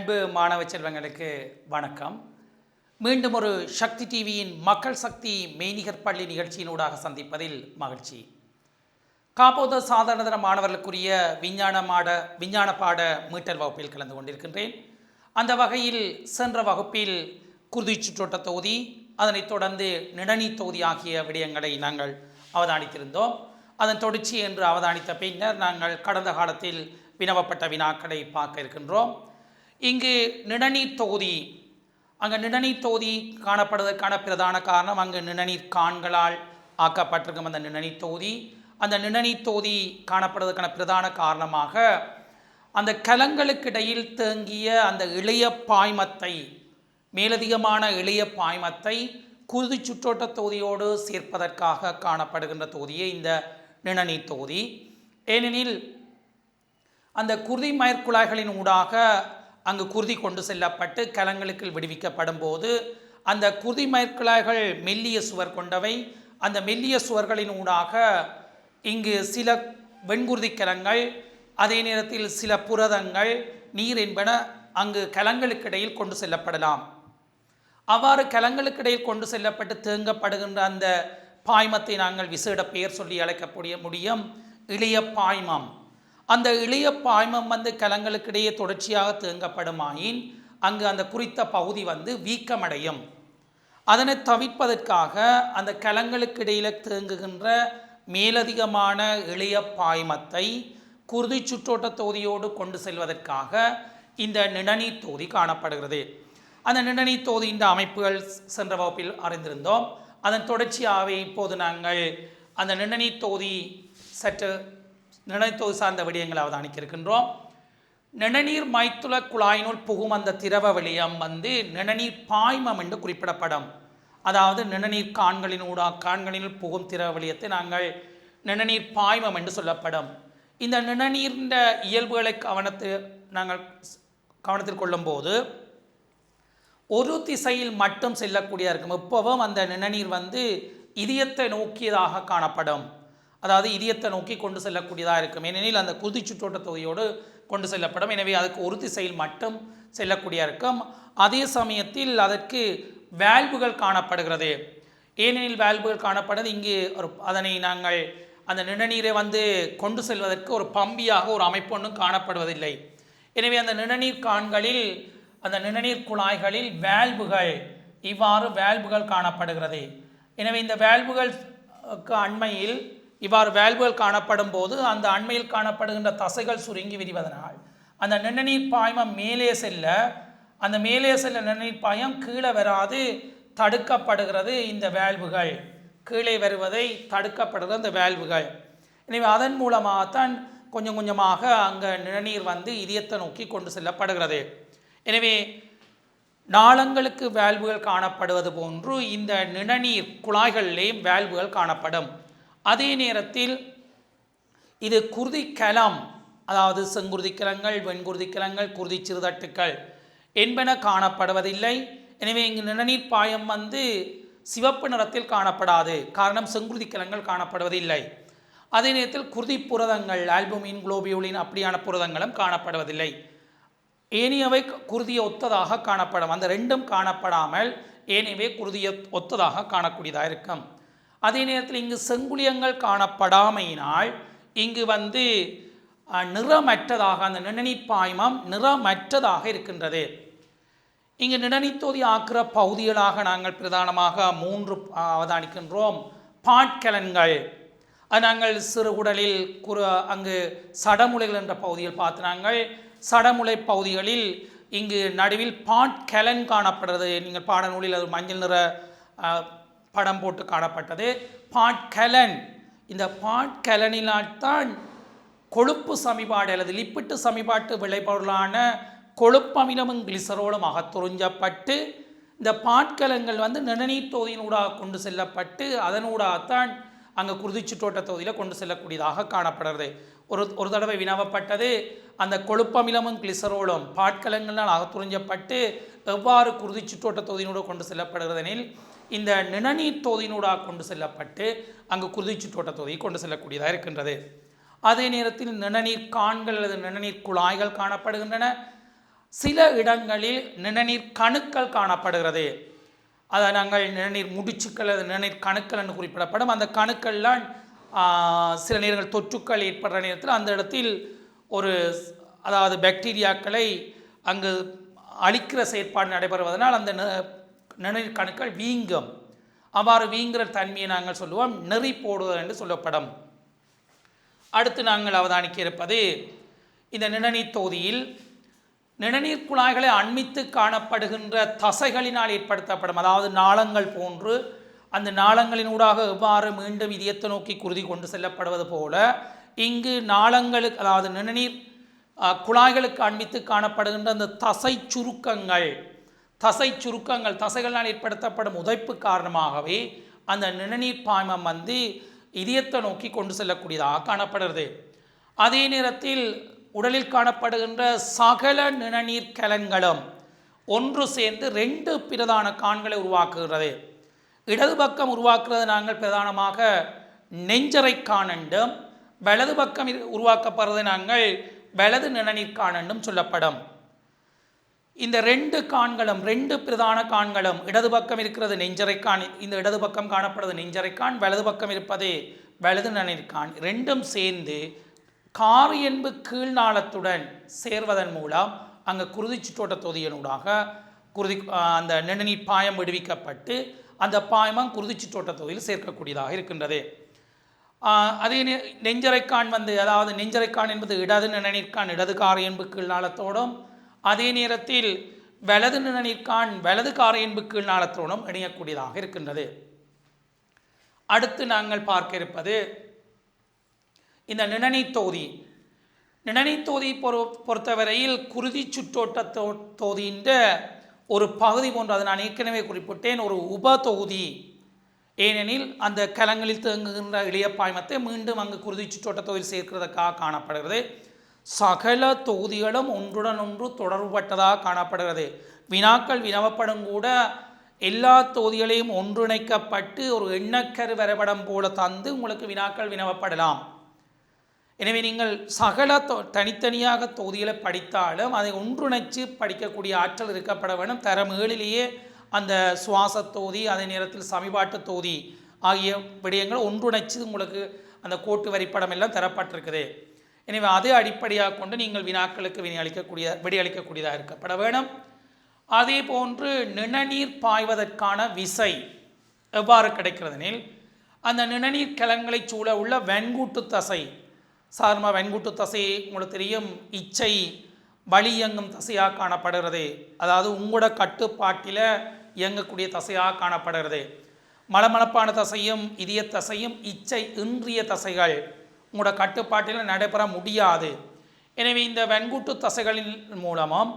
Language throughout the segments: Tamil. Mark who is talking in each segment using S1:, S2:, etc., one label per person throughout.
S1: அன்பு மாணவ செல்வங்களுக்கு வணக்கம். மீண்டும் ஒரு சக்தி டிவியின் மக்கள் சக்தி மெய்நிகர் பள்ளி நிகழ்ச்சியினூடாக சந்திப்பதில் மகிழ்ச்சி. காப்போத சாதாரண மாணவர்களுக்குரிய விஞ்ஞான பாட மீட்டல் வகுப்பில் கலந்து கொண்டிருக்கின்றேன். அந்த வகையில் சென்ற வகுப்பில் குருதி சுற்றோட்ட தொகுதி, அதனைத் தொடர்ந்து நிணநீர் தொகுதி ஆகிய விடயங்களை நாங்கள் அவதானித்திருந்தோம். அதன் தொடர்ச்சி என்று அவதானித்த பின்னர் நாங்கள் கடந்த காலத்தில் வினவப்பட்ட வினாக்களை பார்க்க இருக்கின்றோம். இங்கு நிணநீர் தொகுதி, அங்கே நிணநீர் தொகுதி காணப்படுவதற்கான பிரதான காரணம் அங்கு நிணநீர் கான்களால் ஆக்கப்பட்டிருக்கும் அந்த நிணநீர் தொகுதி. அந்த நிணநீர் தொகுதி காணப்படுவதற்கான பிரதான காரணமாக அந்த கலங்களுக்கிடையில் தேங்கிய அந்த இளைய பாய்மத்தை, மேலதிகமான இளைய பாய்மத்தை குருதி சுற்றோட்ட தொகுதியோடு சேர்ப்பதற்காக காணப்படுகின்ற தொகுதியே இந்த நிணநீர் தொகுதி. ஏனெனில் அந்த குருதி மயற்குழாய்களின் ஊடாக அங்கு குருதி கொண்டு செல்லப்பட்டு கலங்களுக்கு விடுவிக்கப்படும் போது அந்த குருதி மயற்குழாய்கள் மெல்லிய சுவர் கொண்டவை. அந்த மெல்லிய சுவர்களின் ஊடாக இங்கு சில வெண்குருதி கலங்கள், அதே நேரத்தில் சில புரதங்கள், நீர் என்பன அங்கு கலங்களுக்கிடையில் கொண்டு செல்லப்படலாம். அவ்வாறு கலங்களுக்கிடையில் கொண்டு செல்லப்பட்டு தேங்கப்படுகின்ற அந்த பாய்மத்தை நாங்கள் விசேட பெயர் சொல்லி அழைக்கக்கூடிய முடியும் இளைய பாய்மம். அந்த இளைய பாய்மம் கலங்களுக்கிடையே தொடர்ச்சியாக தேங்கப்படுமாயின் அங்கு அந்த குறித்த பகுதி வீக்கமடையும். அதனை தவிர்ப்பதற்காக அந்த கலங்களுக்கிடையில் தேங்குகின்ற மேலதிகமான இளைய பாய்மத்தை குருதி சுற்றோட்ட தொகுதியோடு கொண்டு செல்வதற்காக இந்த நிணநீர் தொகுதி காணப்படுகிறது. அந்த நிணநீர் தொகுதியின் அமைப்புகள் சென்ற வகுப்பில் அறிந்திருந்தோம். அதன் தொடர்ச்சியாகவே இப்போது நாங்கள் அந்த நிணநீர் தொகுதி நிணநீர் தொகுதி சார்ந்த விடயங்களை அவதானிக்க இருக்கின்றோம். நிணநீர் மைத்துள குழாயினுள் புகும் அந்த திரவ விடயம் நிணநீர் பாய்மம் என்று குறிப்பிடப்படும். அதாவது நிணநீர் கான்களினுள் புகும் திரவ விடயத்தை நாங்கள் நிணநீர் பாய்மம் என்று சொல்லப்படும். இந்த நிணநீர்ந்த இயல்புகளை நாங்கள் கவனத்தில் கொள்ளும்போது ஒரு திசையில் மட்டும் செல்லக்கூடியதாக இருக்கும். எப்பவும் அந்த நிணநீர் இதயத்தை நோக்கியதாக காணப்படும். அதாவது இதயத்தை நோக்கி கொண்டு செல்லக்கூடியதாக இருக்கும். ஏனெனில் அந்த குருதி சுற்றோட்ட தொகுதியோடு கொண்டு செல்லப்படும். எனவே அதுக்கு ஒரு திசையில் மட்டும் செல்லக்கூடியதாக இருக்கும். அதே சமயத்தில் அதற்கு வேல்வுகள் காணப்படுகிறது. ஏனெனில் வேல்வுகள் காணப்படுது இங்கு அதனை நாங்கள் அந்த நிணநீரை கொண்டு செல்வதற்கு ஒரு பம்பியாக ஒரு அமைப்பு ஒன்றும் காணப்படுவதில்லை. எனவே அந்த நிணநீர் கான்களில், அந்த நிணநீர் குழாய்களில் இவ்வாறு வேல்வுகள் காணப்படுகிறது. எனவே இந்த வேல்வுகளுக்கு அண்மையில் இவ்வாறு வேல்வுகள் காணப்படும் போது அந்த அண்மையில் காணப்படுகின்ற தசைகள் சுருங்கி விரிவதனால் அந்த நிணநீர் பாய்மம் மேலே செல்ல நிணநீர் பாயம் கீழே வராது தடுக்கப்படுகிறது. இந்த வேல்வுகள் கீழே வருவதை தடுக்கப்படுகிறது அந்த வேல்வுகள். எனவே அதன் மூலமாகத்தான் கொஞ்சம் கொஞ்சமாக அங்கே நிணநீர் இதயத்தை நோக்கி கொண்டு செல்லப்படுகிறது. எனவே நாளங்களுக்கு வேல்வுகள் காணப்படுவது போன்று இந்த நிணநீர் குழாய்களிலேயும் வேல்வுகள் காணப்படும். அதே நேரத்தில் இது குருதி கலம், அதாவது செங்குருதி கலங்கள், வெண்குருதி கலங்கள், குருதி சிறுதட்டுக்கள் என்பன காணப்படுவதில்லை. எனவே இங்கு நிணநீர் பாயம் சிவப்பு நிறத்தில் காணப்படாது. காரணம், செங்குருதி கலங்கள் காணப்படுவதில்லை. அதே நேரத்தில் குருதி புரதங்கள், ஆல்புமின், குளோபியூலின் அப்படியான புரதங்களும் காணப்படுவதில்லை. ஏனையவை குருதியை ஒத்ததாக காணப்படும். அந்த ரெண்டும் காணப்படாமல் ஏனையவை குருதியை ஒத்ததாக காணக்கூடியதாக இருக்கும். அதே நேரத்தில் இங்கு செங்குலியங்கள் காணப்படாமையினால் இங்கு நிறமற்றதாக, அந்த நிணநீர் பாய்மம் நிறமற்றதாக இருக்கின்றது. இங்கு நிணநீர் தொகுதி ஆக்கிற பகுதிகளாக நாங்கள் பிரதானமாக 3 அவதானிக்கின்றோம். பாட்கலன்கள், அது நாங்கள் சிறுகுடலில் அங்கு சடமுலைகள் என்ற பகுதியில் பார்த்து நாங்கள் சடமுலை பகுதிகளில் இங்கு நடுவில் பாட்கலன் காணப்படுறது. நீங்கள் பாடநூலில் அது மஞ்சள் நிற படம் போட்டு காணப்பட்டது பாட்கலன். இந்த பாட்கலனினால்தான் கொழுப்பு சமிபாடு அல்லது லிப்பிட்டு சமிபாட்டு விளைபொருளான கொழுப்பமிலமும் கிளிசரோலும் அகத்துறிஞ்சப்பட்டு இந்த பாட்கலங்கள் நிணநீர் தொகுதியினூடாக கொண்டு செல்லப்பட்டு அதனூடாகத்தான் அங்கே குருதி சுற்றோட்ட தொகுதியில் கொண்டு செல்லக்கூடியதாக காணப்படுறது. ஒரு தடவை வினவப்பட்டது, அந்த கொழுப்பமிலமும் கிளிசரோலும் பாட்கலங்களால் அகத்துறிஞ்சப்பட்டு எவ்வாறு குருதி சுற்றோட்ட தொகுதியினூடாக கொண்டு செல்லப்படுகிறது எனில் இந்த நிணநீர் தொகுதியினூடாக கொண்டு செல்லப்பட்டு அங்கு குருதி சுற்றோட்ட தொகுதியை கொண்டு செல்லக்கூடியதாக இருக்கின்றது. அதே நேரத்தில் நிணநீர் கான்கள் அல்லது நிணநீர் குழாய்கள் காணப்படுகின்றன. சில இடங்களில் நிணநீர் கணுக்கள் காணப்படுகிறது. அதை நாங்கள் நிணநீர் முடிச்சுக்கள், அது நிணநீர் கணுக்கள் என்று குறிப்பிடப்படும். அந்த கணுக்கள்லாம் சில நேரங்கள் தொற்றுக்கள் ஏற்படுற நேரத்தில் அந்த இடத்தில் ஒரு அதாவது பாக்டீரியாக்களை அங்கு அழிக்கிற செயற்பாடு நடைபெறுவதனால் அந்த நிணநீர் கணுக்கள் வீங்கும். அவ்வாறு வீங்குகிற தன்மையை நாங்கள் சொல்லுவோம் நெறி போடுதல் என்று சொல்லப்படும். அடுத்து நாங்கள் அவதானிக்க இருப்பது இந்த நிணநீர் தொகுதியில் நிணநீர் குழாய்களை அண்மித்து காணப்படுகின்ற தசைகளினால் ஏற்படுத்தப்படும், அதாவது நாளங்கள் போன்று அந்த நாளங்களினூடாக எவ்வாறு மீண்டும் இதயத்தை நோக்கி குருதி கொண்டு செல்லப்படுவது போல இங்கு நாளங்களுக்கு அதாவது நிணநீர் குழாய்களுக்கு அண்மித்து காணப்படுகின்ற அந்த தசை சுருக்கங்கள் தசைகளால் ஏற்படுத்தப்படும் உதைப்பு காரணமாகவே அந்த நிணநீர் பாய்மம் இதயத்தை நோக்கி கொண்டு செல்லக்கூடியதாக காணப்படுகிறது. அதே நேரத்தில் உடலில் காணப்படுகின்ற சகல நிணநீர் கலன்களும் ஒன்று சேர்ந்து 2 பிரதான கான்களை உருவாக்குகிறது. இடது பக்கம் உருவாக்குறது நாங்கள் பிரதானமாக நெஞ்சரை கான் என்றும், வலது பக்கம் உருவாக்கப்படுறது நாங்கள் வலது நிணநீர் கான் என்றும் சொல்லப்படும். இந்த 2 கான்களும் 2 பிரதான கான்களும் இடது பக்கம் இருக்கிறது நெஞ்சரைக்கான், இந்த இடது பக்கம் காணப்படுவது நெஞ்சரைக்கான், வலது பக்கம் இருப்பது வலது நிணநீர்கான். 2ம் சேர்ந்து காரியன்பு கீழ்நாளத்துடன் சேர்வதன் மூலம் அங்கே குருதி சுற்றோட்ட தொகுதியினூடாக அந்த நிணநீர் பாயம் விடுவிக்கப்பட்டு அந்த பாயமும் குருதி சுற்றோட்ட தொகுதியில் சேர்க்கக்கூடியதாக இருக்கின்றது. அதே நெஞ்சரைக்கான் அதாவது நெஞ்சரைக்கான் என்பது இடது நிணநீர்கான் இடது காரியன்பு கீழ்நாளத்தோடும், அதே நேரத்தில் வலது நிணநீர்கான் வலது காரியன்பு கீழ்நாளத்தோடும் இணையக்கூடியதாக இருக்கின்றது. அடுத்து நாங்கள் பார்க்க இருப்பது இந்த நிணநீர் தொகுதி பொறுத்தவரையில் குருதி சுற்றோட்ட தொகுதியின் ஒரு பகுதி போன்று, அதை நான் ஏற்கனவே குறிப்பிட்டேன், ஒரு உப தொகுதி. ஏனெனில் அந்த கலங்களில் தேங்குகின்ற இளைய பாய்மத்தை மீண்டும் அங்கு குருதி சுற்றோட்ட தொகுதியில் சேர்க்கிறதுக்காக காணப்படுகிறது. சகல தொகுதிகளும் ஒன்றுடன் ஒன்று தொடர்புபட்டதாக காணப்படுகிறது. வினாக்கள் வினவப்படும் கூட எல்லா தொகுதிகளையும் ஒன்றிணைக்கப்பட்டு ஒரு எண்ணக்கரு வரைபடம் போல தந்து உங்களுக்கு வினாக்கள் வினவப்படலாம். எனவே நீங்கள் சகல தனித்தனியாக தொகுதிகளை படித்தாலும் அதை ஒன்றிணைச்சு படிக்கக்கூடிய ஆற்றல் இருக்கப்பட வேண்டும். தரம் 7லேயே அந்த சுவாச தொகுதி, அதே நேரத்தில் சமிபாட்டு தொகுதி ஆகிய விடயங்கள் ஒன்றிணைச்சு உங்களுக்கு அந்த கோட்டு வரிப்படம் எல்லாம் தரப்பட்டிருக்குது. எனவே அதை அடிப்படையாக கொண்டு நீங்கள் வினாக்களுக்கு விடையளிக்கக்கூடியதாக இருக்கப்பட வேண்டும். அதே போன்று நிணநீர் பாய்வதற்கான விசை எவ்வாறு கிடைக்கிறதெனில் அந்த நிணநீர் கலங்களை சூழ உள்ள வெண்கூட்டு தசை, சாதாரணமாக வெண்கூட்டு தசை உங்களுக்கு தெரியும் இச்சை வழி இயங்கும் தசையாக காணப்படுகிறது. அதாவது உங்களோட கட்டுப்பாட்டில் இயங்கக்கூடிய தசையாக காணப்படுகிறது. மலமளப்பான தசையும் இதய தசையும் இச்சை இன்றிய தசைகள் உங்களோட கட்டுப்பாட்டில் நடைபெற முடியாது. எனவே இந்த வெண்கூட்டு தசைகளின் மூலமும்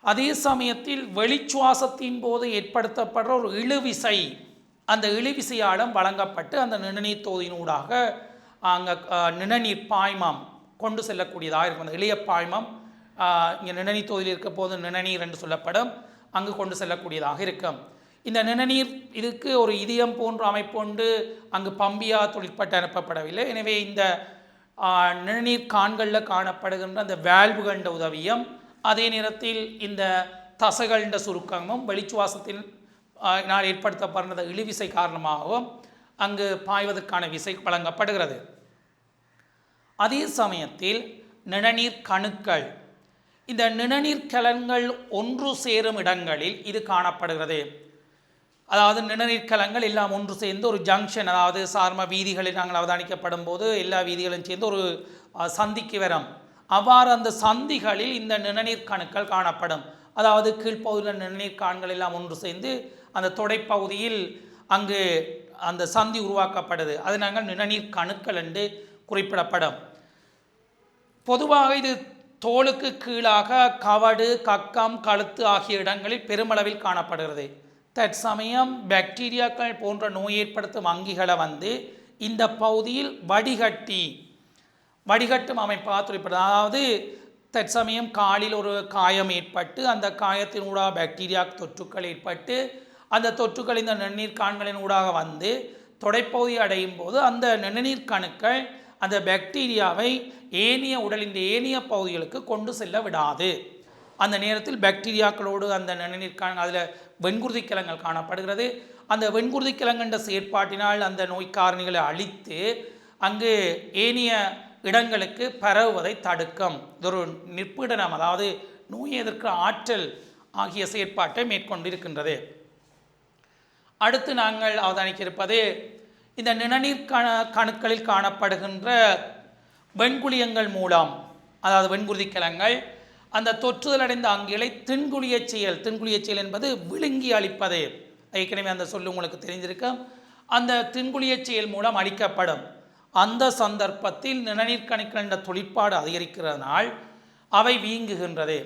S1: அதே சமயத்தில் வெளிச்சுவாசத்தின் போது ஏற்படுத்தப்படுற ஒரு இழுவிசை, அந்த இழுவிசையாலும் வழங்கப்பட்டு அந்த நிணநீர் தொகுதியினூடாக அங்கே நிணநீர் பாய்மம் கொண்டு செல்லக்கூடியதாக இருக்கும். அந்த இளைய பாய்மம் இங்கே நிணநீர் தொகுதியில் இருக்க போது நிணநீர் என்று சொல்லப்படும், அங்கு கொண்டு செல்லக்கூடியதாக இருக்கும். இந்த நிணநீர் இதுக்கு ஒரு இதயம் போன்ற அமைப்புண்டு அங்கு பம்பியா தொழிற்பட்டு அனுப்பப்படவில்லை. எனவே இந்த நிணநீர் கான்களில் காணப்படுகின்ற அந்த வேல்வுகண்ட உதவியும், அதே நேரத்தில் இந்த தசைகண்ட சுருக்கமும் வெளிச்சுவாசத்தின் ஏற்படுத்தப்படுகிற இழுவிசை காரணமாகவும் அங்கு பாய்வதற்கான விசை வழங்கப்படுகிறது. அதே சமயத்தில் நிணநீர் கணுக்கள், இந்த நிணநீர் கலன்கள் ஒன்று சேரும் இடங்களில் இது காணப்படுகிறது. அதாவது நிணநீர் கலங்கள் எல்லாம் ஒன்று சேர்ந்து ஒரு ஜங்ஷன், அதாவது சார்ம வீதிகளில் நாங்கள் அவதானிக்கப்படும் போது எல்லா வீதிகளும் சேர்ந்து ஒரு சந்திக்கு வரும். அவ்வாறு அந்த சந்திகளில் இந்த நிணநீர் கணுக்கள் காணப்படும். அதாவது கீழ்ப்பகுதியில் நிணநீர் கான்கள் எல்லாம் ஒன்று சேர்ந்து அந்த தொடைப்பகுதியில் அங்கு அந்த சந்தி உருவாக்கப்படுது. அது நாங்கள் நிணநீர் கணுக்கள் என்று குறிப்பிடப்படும். பொதுவாக இது தோலுக்கு கீழாக கவடு, கக்கம், கழுத்து ஆகிய இடங்களில் பெருமளவில் காணப்படுகிறது. தற்சமயம் பாக்டீரியாக்கள் போன்ற நோய் ஏற்படுத்தும் அங்கிகளை இந்த பகுதியில் வடிகட்டும் அமைப்பாக குறிப்பிடும். அதாவது தற்சமயம் காலில் ஒரு காயம் ஏற்பட்டு அந்த காயத்தினூடாக பாக்டீரியா தொற்றுக்கள் ஏற்பட்டு அந்த தொற்றுக்கள் இந்த நிணநீர் கான்களின் ஊடாக தொடைப்பகுதி அடையும் போது அந்த நிணநீர் கணுக்கள் அந்த பாக்டீரியாவை உடலின் ஏனைய பகுதிகளுக்கு கொண்டு செல்ல விடாது. அந்த நேரத்தில் பாக்டீரியாக்களோடு அந்த நிணநீர் அதில் வெண்குருதி கிழங்கள் காணப்படுகிறது. அந்த வெண்குருதி கிழங்கண்ட செயற்பாட்டினால் அந்த நோய் காரணிகளை அழித்து அங்கு ஏனைய இடங்களுக்கு பரவுவதை தடுக்கும். இது ஒரு நிற்பீடனம், அதாவது நோய் எதிர்க்கிற ஆற்றல் ஆகிய செயற்பாட்டை மேற்கொண்டிருக்கின்றது. அடுத்து நாங்கள் அவதானிக்க இருப்பது இந்த நிணநீர் கணுக்களில் காணப்படுகின்ற வெண்குழியங்கள் மூலம், அதாவது வெண்குருதி கிழங்கள் அந்த தொற்றுதல் அடைந்த அங்கிலை தின்குழியச் செயல் என்பது விழுங்கி அளிப்பது. ஏற்கனவே அந்த சொல்லு உங்களுக்கு தெரிஞ்சிருக்கும். அந்த தின்குழியச் செயல் மூலம் அளிக்கப்படும். அந்த சந்தர்ப்பத்தில் நிணநீர் கணுக்கள் என்ற தொழிற்பாடு அதிகரிக்கிறதுனால் அவை வீங்குகின்றது.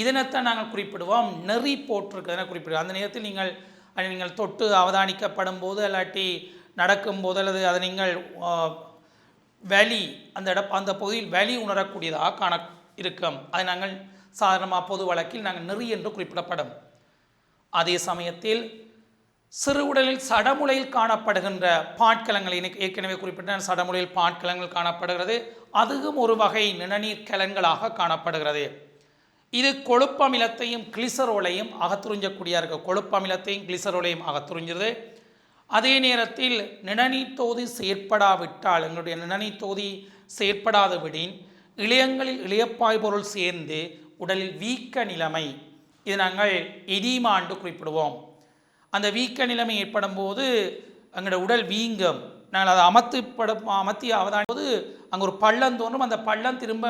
S1: இதனைத்தான் நாங்கள் குறிப்பிடுவோம் நெறி போட்டிருக்கிறதுன குறிப்பிடுவோம். அந்த நேரத்தில் நீங்கள் தொட்டு அவதானிக்கப்படும் போது இல்லாட்டி நடக்கும்போது அல்லது அதை நீங்கள் வலி அந்த பகுதியில் வலி உணரக்கூடியதாக இருக்கும். அதை நாங்கள் சாதாரணமாக பொது வழக்கில் நாங்கள் நெறி என்று குறிப்பிடப்படும். அதே சமயத்தில் சிறு உடலில் சடமுலையில் காணப்படுகின்ற பாட்கலங்கள், ஏற்கனவே குறிப்பிட்ட சடமுலையில் பாட்கலங்கள் காணப்படுகிறது. அதுவும் ஒரு வகை நிணநீர் கலன்களாக காணப்படுகிறது. இது கொழுப்பமிலத்தையும் கிளிசரோலையும் அகத்துறிஞ்சக்கூடிய கொழுப்பமிலத்தையும் கிளிசரோலையும் அகத்துறிஞ்சிருது. அதே நேரத்தில் நிணநீர் தொகுதி செயற்படாவிட்டால், எங்களுடைய நிணநீர் தொகுதி செயற்படாத விடின் இளையங்களில் இளையப்பாய் பொருள் சேர்ந்து உடலில் வீக்க நிலைமை, இது நாங்கள் எடிமா என்று குறிப்பிடுவோம். அந்த வீக்க நிலைமை ஏற்படும் போது எங்களுடைய உடல் வீங்கும். நாங்கள் அதை அமர்த்தி அவதானிக்கும் போது அங்கே ஒரு பள்ளம் தோன்றும். அந்த பள்ளம் திரும்ப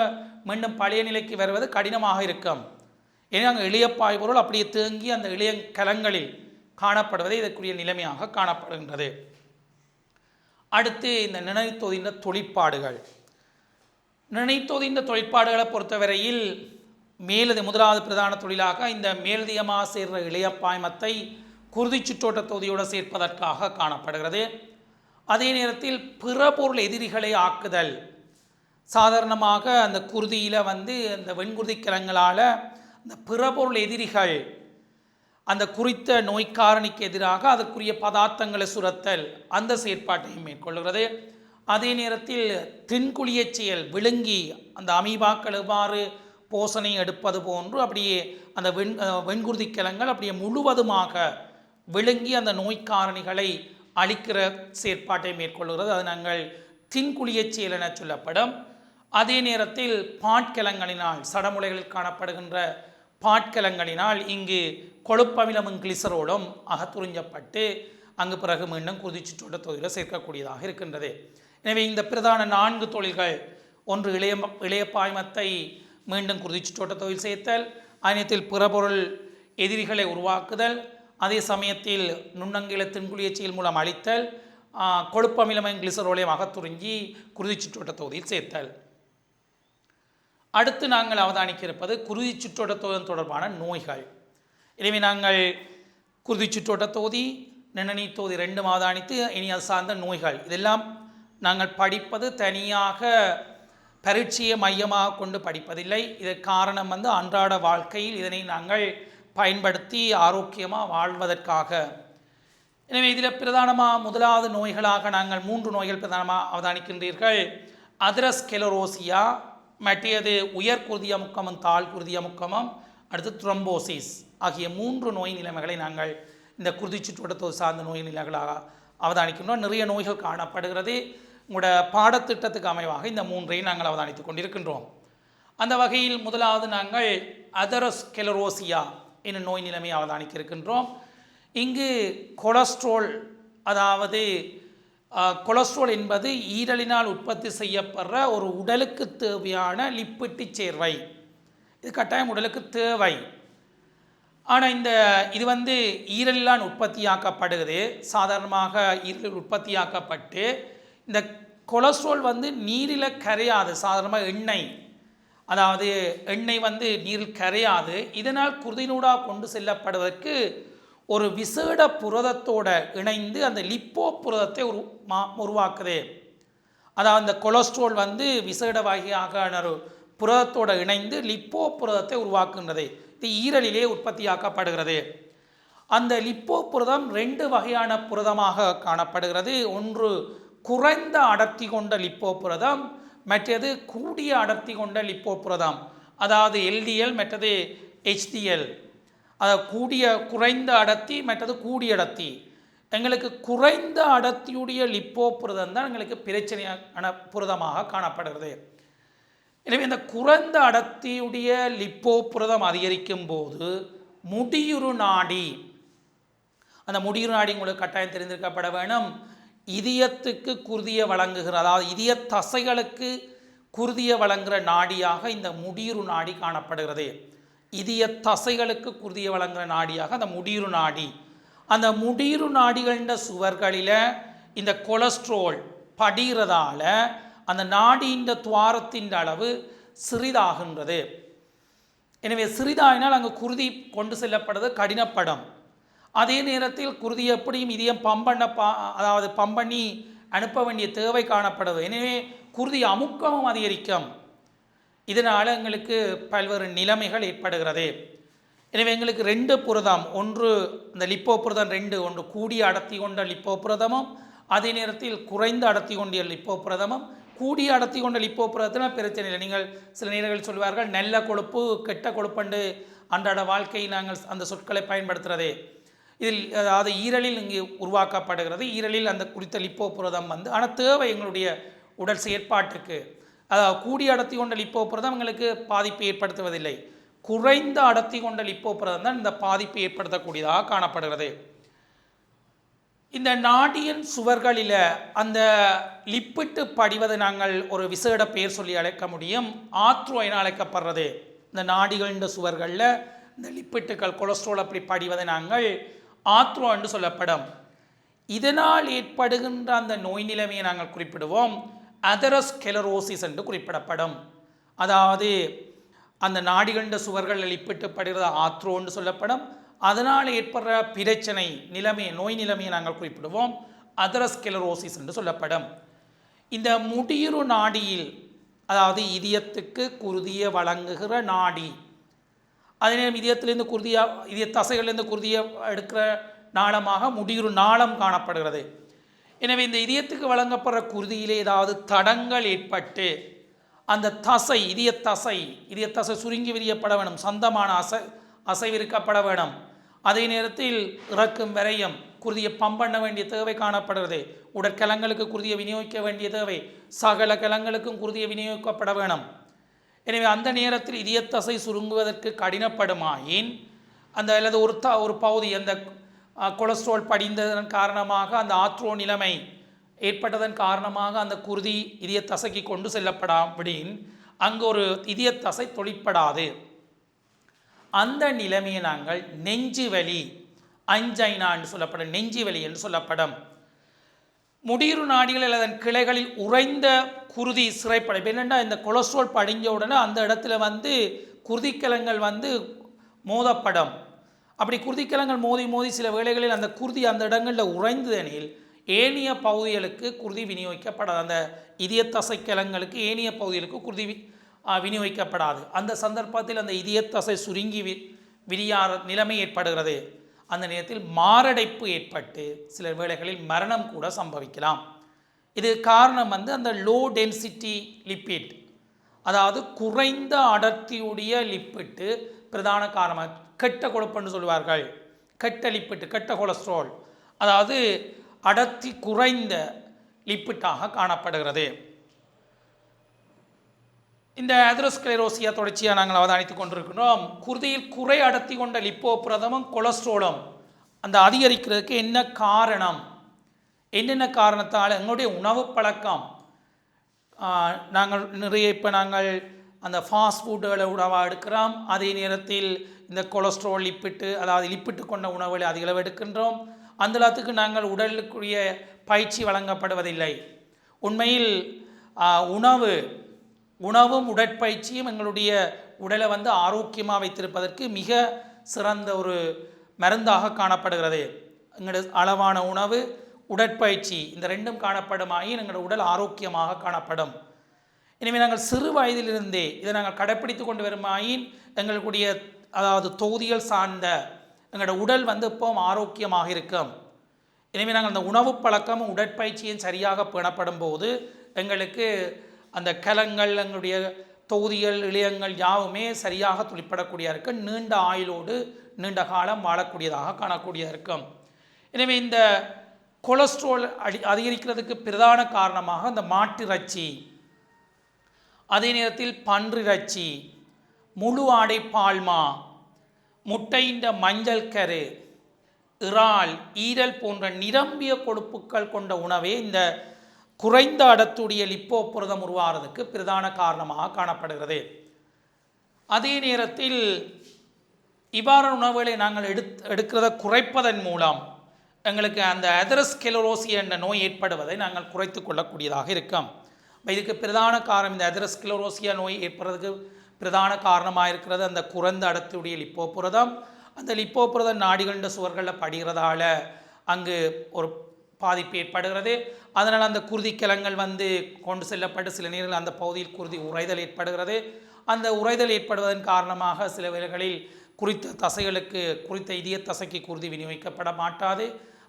S1: மீண்டும் பழைய நிலைக்கு வருவது கடினமாக இருக்கும். ஏன்னா அங்கே இளையப்பாய் பொருள் அப்படியே தேங்கி அந்த இளைய கலங்களில் காணப்படுவதே இதற்குரிய நிலைமையாக காணப்படுகின்றது. அடுத்து இந்த நினைத்தொதிந்த தொழிற்பாடுகள். நினைத்தொதிந்த தொழிற்பாடுகளை பொறுத்தவரையில் முதலாவது பிரதான தொழிலாக இந்த மேலதிகமாக சேர்கிற இளையப்பாய்மத்தை குருதி சுற்றோட்ட தொகுதியோடு சேர்ப்பதற்காக காணப்படுகிறது. அதே நேரத்தில் பிற பொருள் எதிரிகளை ஆக்குதல். சாதாரணமாக அந்த குருதியில் அந்த வெண்குருதி கிழங்களால் அந்த பிற பொருள் எதிரிகள் அந்த குறித்த நோய்க்காரணிக்கு எதிராக அதற்குரிய பதார்த்தங்களை சுரத்தல், அந்த செயற்பாட்டையும் மேற்கொள்கிறது. அதே நேரத்தில் தின்குழியச் செயல், விழுங்கி அந்த அமீபாக்கள் எவ்வாறு போசனை எடுப்பது போன்று அப்படியே அந்த வெண்குருதி கிழங்கள் அப்படியே முழுவதுமாக விழுங்கி அந்த நோய்க்காரணிகளை அழிக்கிற செயற்பாட்டை மேற்கொள்கிறது. அது நாங்கள் தின்குழியச் செயல் என சொல்லப்படும். அதே நேரத்தில் பாட்கிழங்களினால், சடமுலைகளில் காணப்படுகின்ற பாட்கிழங்களினால் இங்கு கொழுப்பமிலமும் கிளிசரோடும் அகத்துறிஞ்சப்பட்டு அங்கு பிறகு மீண்டும் குருதி சுற்றோட்ட தொகுதியில் சேர்க்கக்கூடியதாக இருக்கின்றது. எனவே இந்த பிரதான 4 தொழில்கள், ஒன்று இளைய பாய்மத்தை மீண்டும் குருதி சுற்றோட்ட தொகுதியில் சேர்த்தல், அந்நியத்தில் பிறபொருள் எதிரிகளை உருவாக்குதல், அதே சமயத்தில் நுண்ணங்கில தின்குழியச் செயல் மூலம் அழித்தல், கொழுப்பமிலமும் கிளிசரோலையும் அகத்துறிஞ்சி குருதி சுற்றோட்ட தொகுதியில் சேர்த்தல். அடுத்து நாங்கள் அவதானிக்க இருப்பது குருதி சுற்றோட்ட தொகுதி தொடர்பான நோய்கள். எனவே நாங்கள் குருதி சுற்றோட்ட தொகுதி, நிணநீர் தொகுதி 2 அவதானித்து இனி அது சார்ந்த நோய்கள், இதெல்லாம் நாங்கள் படிப்பது தனியாக பரீட்சையை மையமாக கொண்டு படிப்பதில்லை. இதற்கு காரணம் அன்றாட வாழ்க்கையில் இதனை நாங்கள் பயன்படுத்தி ஆரோக்கியமாக வாழ்வதற்காக. எனவே இதில் பிரதானமாக முதலாவது நோய்களாக நாங்கள் 3 நோய்கள் பிரதானமாக அவதானிக்கின்றீர்கள். அதெரோஸ்க்ளெரோசியா, மற்றது உயர் குருதிய முக்கமும் தாழ் குருதிய முக்கமும், அடுத்து த்ரோம்போசிஸ் ஆகிய 3 நோய் நிலைமைகளை நாங்கள் இந்த குருதி சுற்றோட்ட சார்ந்த நோய் நிலைகளாக அவதானிக்கின்றோம். நிறைய நோய்கள் காணப்படுகிறது. உங்களோட பாடத்திட்டத்துக்கு அமைவாக இந்த 3ஐயும் நாங்கள் அவதானித்து கொண்டிருக்கின்றோம். அந்த வகையில் முதலாவது நாங்கள் அதெரோஸ்க்ளெரோசியா என்னும் நோய் நிலைமையை அவதானிக்க இருக்கின்றோம். இங்கு கொலஸ்ட்ரால், அதாவது கொலஸ்ட்ரால் என்பது ஈரலினால் உற்பத்தி செய்யப்படுற ஒரு உடலுக்கு தேவையான லிப்பிட்டி சேர்வை. இது கட்டாயம் உடலுக்கு தேவை. ஆனால் இது ஈரலிலான் உற்பத்தியாக்கப்படுகிறது. சாதாரணமாக ஈரலில் உற்பத்தியாக்கப்பட்டு இந்த கொலஸ்ட்ரால் நீரில் கரையாது. சாதாரணமாக எண்ணெய், அதாவது எண்ணெய் நீரில் கரையாது. இதனால் குருதினூடாக கொண்டு செல்லப்படுவதற்கு ஒரு விசேட புரதத்தோடு இணைந்து அந்த லிப்போ புரதத்தை உருவாக்குது. அதாவது அந்த கொலஸ்ட்ரால் விசேட வகையாக ஒரு புரதத்தோடு இணைந்து லிப்போ புரதத்தை உருவாக்குகின்றது. இது ஈரலிலே உற்பத்தியாக்கப்படுகிறது. அந்த லிப்போ புரதம் 2 வகையான புரதமாக காணப்படுகிறது. ஒன்று குறைந்த அடர்த்தி கொண்ட லிப்போ புரதம், மற்றது கூடிய அடர்த்தி கொண்ட லிப்போ புரதம். அதாவது எல்டிஎல் மற்றது HDL, அதாவது குறைந்த அடர்த்தி, மற்றது கூடிய அடர்த்தி. எங்களுக்கு குறைந்த அடர்த்தியுடைய லிப்போ புரதம் தான் எங்களுக்கு பிரச்சனையான புரதமாக காணப்படுகிறது. எனவே இந்த குறைந்த அடர்த்தியுடைய லிப்போ புரதம் அதிகரிக்கும் போது முடியுறு நாடி, அந்த முடியுறு நாடி உங்களுக்கு கட்டாயம் தெரிந்திருக்கப்பட வேணும். இதயத்துக்கு குருதியை வழங்குகிற, அதாவது இதய தசைகளுக்கு குருதியை வழங்குகிற நாடியாக இந்த முடியுறு நாடி காணப்படுகிறது. இதய தசைகளுக்கு குருதியை வழங்குகிற நாடியாக அந்த முடியுறு நாடி. அந்த முடியுறு நாடிகளின் சுவர்களில் இந்த கொலஸ்ட்ரோல் படிகிறதால அந்த நாடியின் துவாரத்தின் அளவு சிறிதாகின்றது. எனவே சிறிதாகினால் அங்கு குருதி கொண்டு செல்லப்படுவது கடினப்படும். அதே நேரத்தில் குருதி எப்படியும் இதயம் அதாவது பம்பண்ணி அனுப்ப வேண்டிய தேவை காணப்படுது. எனவே குருதி அமுக்கமும் அதிகரிக்கும். இதனால் எங்களுக்கு பல்வேறு நிலைமைகள் ஏற்படுகிறது. எனவே எங்களுக்கு 2 புரதம், ஒன்று இந்த லிப்போ புரதம் 2, ஒன்று கூடிய அடர்த்தி கொண்ட லிப்போ புரதமும், அதே நேரத்தில் குறைந்த அடர்த்தி கொண்ட லிப்போ புரதமும். கூடிய அடர்த்தி கொண்ட லிப்போ புரதத்தில் பிரச்சனை இல்லை. நீங்கள் சில நேரங்கள் சொல்வார்கள் நல்ல கொழுப்பு கெட்ட கொழுப்பண்டு அன்றாட வாழ்க்கை நாங்கள் அந்த சொற்களை பயன்படுத்துகிறதே. இதில் அதாவது ஈரலில் இங்கே உருவாக்கப்படுகிறது. ஈரலில் அந்த குறித்த லிப்போ புரதம் ஆனால் தேவை எங்களுடைய உடல் செயற்பாட்டுக்கு. அதாவது கூடிய அடர்த்தி கொண்ட லிப்போ புரதம் எங்களுக்கு பாதிப்பை ஏற்படுத்துவதில்லை. குறைந்த அடர்த்தி கொண்ட லிப்போ புரதம் தான் இந்த பாதிப்பை ஏற்படுத்தக்கூடியதாக காணப்படுகிறது. இந்த நாடியின் சுவர்களில் அந்த லிப்பிட்டு படிவதை நாங்கள் ஒரு விசேட பெயர் சொல்லி அழைக்க முடியும். ஆத்ரோ என அழைக்கப்படுறது. இந்த நாடிகளின் சுவர்களில் இந்த லிப்பிட்டுகள் கொலஸ்ட்ரால் அப்படி படிவதை நாங்கள் ஆத்ரோ என்று சொல்லப்படும். இதனால் ஏற்படுகின்ற அந்த நோய் நிலைமையை நாங்கள் குறிப்பிடுவோம் அதெரோஸ்க்ளெரோசிஸ் என்று குறிப்பிடப்படும். அதாவது அந்த நாடிகளின் சுவர்கள் லிப்பிட்டு படுகிறது ஆத்ரோ என்று சொல்லப்படும். அதனால் ஏற்படுற பிரச்சனை நிலைமையை, நோய் நிலைமையை நாங்கள் குறிப்பிடுவோம் அதெரோஸ்க்ளெரோசிஸ் என்று சொல்லப்படும். இந்த முடியுறு நாடியில், அதாவது இதயத்துக்கு குருதியை வழங்குகிற நாடி, அதே நேரம் இதயத்திலிருந்து இதய தசைகளிலிருந்து குருதியை எடுக்கிற நாளமாக முடியுறு நாளம் காணப்படுகிறது. எனவே இந்த இதயத்துக்கு வழங்கப்படுற குருதியிலே ஏதாவது தடங்கள் ஏற்பட்டு அந்த தசை இதய தசை சுருங்கி விரியப்பட வேணும், சந்தமான அசைவிருக்கப்பட வேணும். அதே நேரத்தில் இறக்கும் வரையும் குருதியை பண்ண வேண்டிய தேவை காணப்படுகிறது. உடற்கலங்களுக்கு குருதியை விநியோகிக்க வேண்டிய தேவை, சகல கலங்களுக்கும் குருதியை விநியோகிக்கப்பட வேணும். எனவே அந்த நேரத்தில் இதயத்தசை சுருங்குவதற்கு கடினப்படுமாயின் அந்த அல்லது ஒரு பகுதி அந்த கொலஸ்ட்ரால் படிந்ததன் காரணமாக அந்த ஆத்ரோ நிலைமை ஏற்பட்டதன் காரணமாக அந்த குருதி இதய தசைக்கு கொண்டு செல்லப்படாவிடின் அங்கு ஒரு இதய தசை தொழிற்படாது. அந்த நிலைமையை நாங்கள் நெஞ்சு வலி, அஞ்சைனா என்று சொல்லப்படும், நெஞ்சு வலி என்று சொல்லப்படும். முடியுறு நாடிகளில் அதன் கிளைகளில் உறைந்த குருதி சிறைப்படும். இப்போ என்னென்னா இந்த கொலஸ்ட்ரால் படிஞ்ச உடனே அந்த இடத்துல குருதிக்கலங்கள் மோதப்படும். அப்படி குருதிக்கலங்கள் மோதி சில வேளைகளில் அந்த குருதி அந்த இடங்களில் உறைந்ததெனில் ஏனைய பகுதிகளுக்கு குருதி விநியோகிக்கப்படாது. அந்த இதய தசைக்கலங்களுக்கு ஏனைய பகுதிகளுக்கு குருதி விநியோகிக்கப்படாது. அந்த சந்தர்ப்பத்தில் அந்த இதய தசை சுருங்கி விரியாத நிலைமை ஏற்படுகிறது. அந்த நேரத்தில் மாரடைப்பு ஏற்பட்டு சில வேளைகளில் மரணம் கூட சம்பவிக்கலாம். இது காரணம் அந்த லோ டென்சிட்டி லிப்பிட், அதாவது குறைந்த அடர்த்தியுடைய லிப்பிட்டு பிரதான காரணம். கெட்ட கொழுப்புன்னு சொல்வார்கள், கெட்ட லிப்பிட்டு, கெட்ட கொலஸ்ட்ரால், அதாவது அடர்த்தி குறைந்த லிப்பிட்டாக காணப்படுகிறது. இந்த அதெரோஸ்க்ளெரோசியா தொடர்ச்சியாக நாங்கள் அவதானித்துக் கொண்டிருக்கிறோம். குருதியில் குறை அடர்த்தி கொண்ட லிப்போ புரதமும் கொலஸ்ட்ராலும் அந்த அதிகரிக்கிறதுக்கு என்ன காரணம், என்னென்ன காரணத்தால்? எங்களுடைய உணவு பழக்கம், நாங்கள் நிறைய இப்போ நாங்கள் அந்த ஃபாஸ்ட் ஃபுட்டுகளை உணவாக எடுக்கிறோம். அதே நேரத்தில் இந்த கொலஸ்ட்ரால் லிப்பிட்டு, அதாவது லிப்பிட்டு கொண்ட உணவுகளை அதிகளவு எடுக்கின்றோம். அந்த எல்லாத்துக்கு நாங்கள் உடலுக்குரிய பயிற்சி வழங்கப்படுவதில்லை. உண்மையில் உணவும் உடற்பயிற்சியும் எங்களுடைய உடலை ஆரோக்கியமாக வைத்திருப்பதற்கு மிக சிறந்த ஒரு மருந்தாக காணப்படுகிறது. எங்களுடைய அளவான உணவு, உடற்பயிற்சி இந்த ரெண்டும் காணப்படுமாயின் எங்களுடைய உடல் ஆரோக்கியமாக காணப்படும். எனவே நாங்கள் சிறு வயதிலிருந்தே இதை நாங்கள் கடைப்பிடித்து கொண்டு வருமாயின் எங்களுடைய அதாவது தொகுதிகள் சார்ந்த எங்களோட உடல் எப்பவும் ஆரோக்கியமாக இருக்கும். எனவே நாங்கள் அந்த உணவு பழக்கமும் உடற்பயிற்சியும் சரியாக பேணப்படும் போது எங்களுக்கு அந்த கலங்கள், எங்களுடைய தொகுதிகள் இழையங்கள் யாவுமே சரியாக துளிப்படக்கூடியதாக இருக்கும், நீண்ட ஆயுளோடு நீண்ட காலம் வாழக்கூடியதாக காணக்கூடியதாக இருக்கும். எனவே இந்த கொலஸ்ட்ரால் அதிகரிக்கிறதுக்கு பிரதான காரணமாக இந்த மாட்டிறைச்சி, அதே நேரத்தில் பன்றிறைச்சி, முழு ஆடை பால்மா, முட்டையின் மஞ்சள் கரு, இறால், ஈரல் போன்ற நிரம்பிய கொழுப்புக்கள் கொண்ட உணவே இந்த குறைந்த அடர்த்தியுடைய லிப்போப்புரதம் உருவாகிறதுக்கு பிரதான காரணமாக காணப்படுகிறது. அதே நேரத்தில் இவ்வாறான உணவுகளை நாங்கள் எடுக்கிறத குறைப்பதன் மூலம் எங்களுக்கு அந்த அதெரோஸ்க்ளெரோசிஸ் என்ற நோய் ஏற்படுவதை நாங்கள் குறைத்து கொள்ளக்கூடியதாக இருக்கும். இதுக்கு பிரதான காரணம், இந்த அதெரோஸ்க்ளெரோசிஸ் நோய் ஏற்படுறதுக்கு பிரதான காரணமாக இருக்கிறது அந்த குறைந்த அடர்த்தியுடைய லிப்போப்புரதம். அந்த லிப்போப்புரத நாடிகளின் சுவர்களில் படுகிறதால அங்கு ஒரு பாதிப்பு ஏற்படுகிறது. அதனால் அந்த குருதிக்கலங்கள் கொண்டு செல்லப்பட்டு சில நேரங்களில் அந்த பகுதியில் குருதி உறைதல் ஏற்படுகிறது. அந்த உறைதல் ஏற்படுவதன் காரணமாக சில வேளைகளில் குறித்த தசைகளுக்கு, குறித்த இதய தசைக்கு குருதி விநியோகிக்கப்பட மாட்டாது.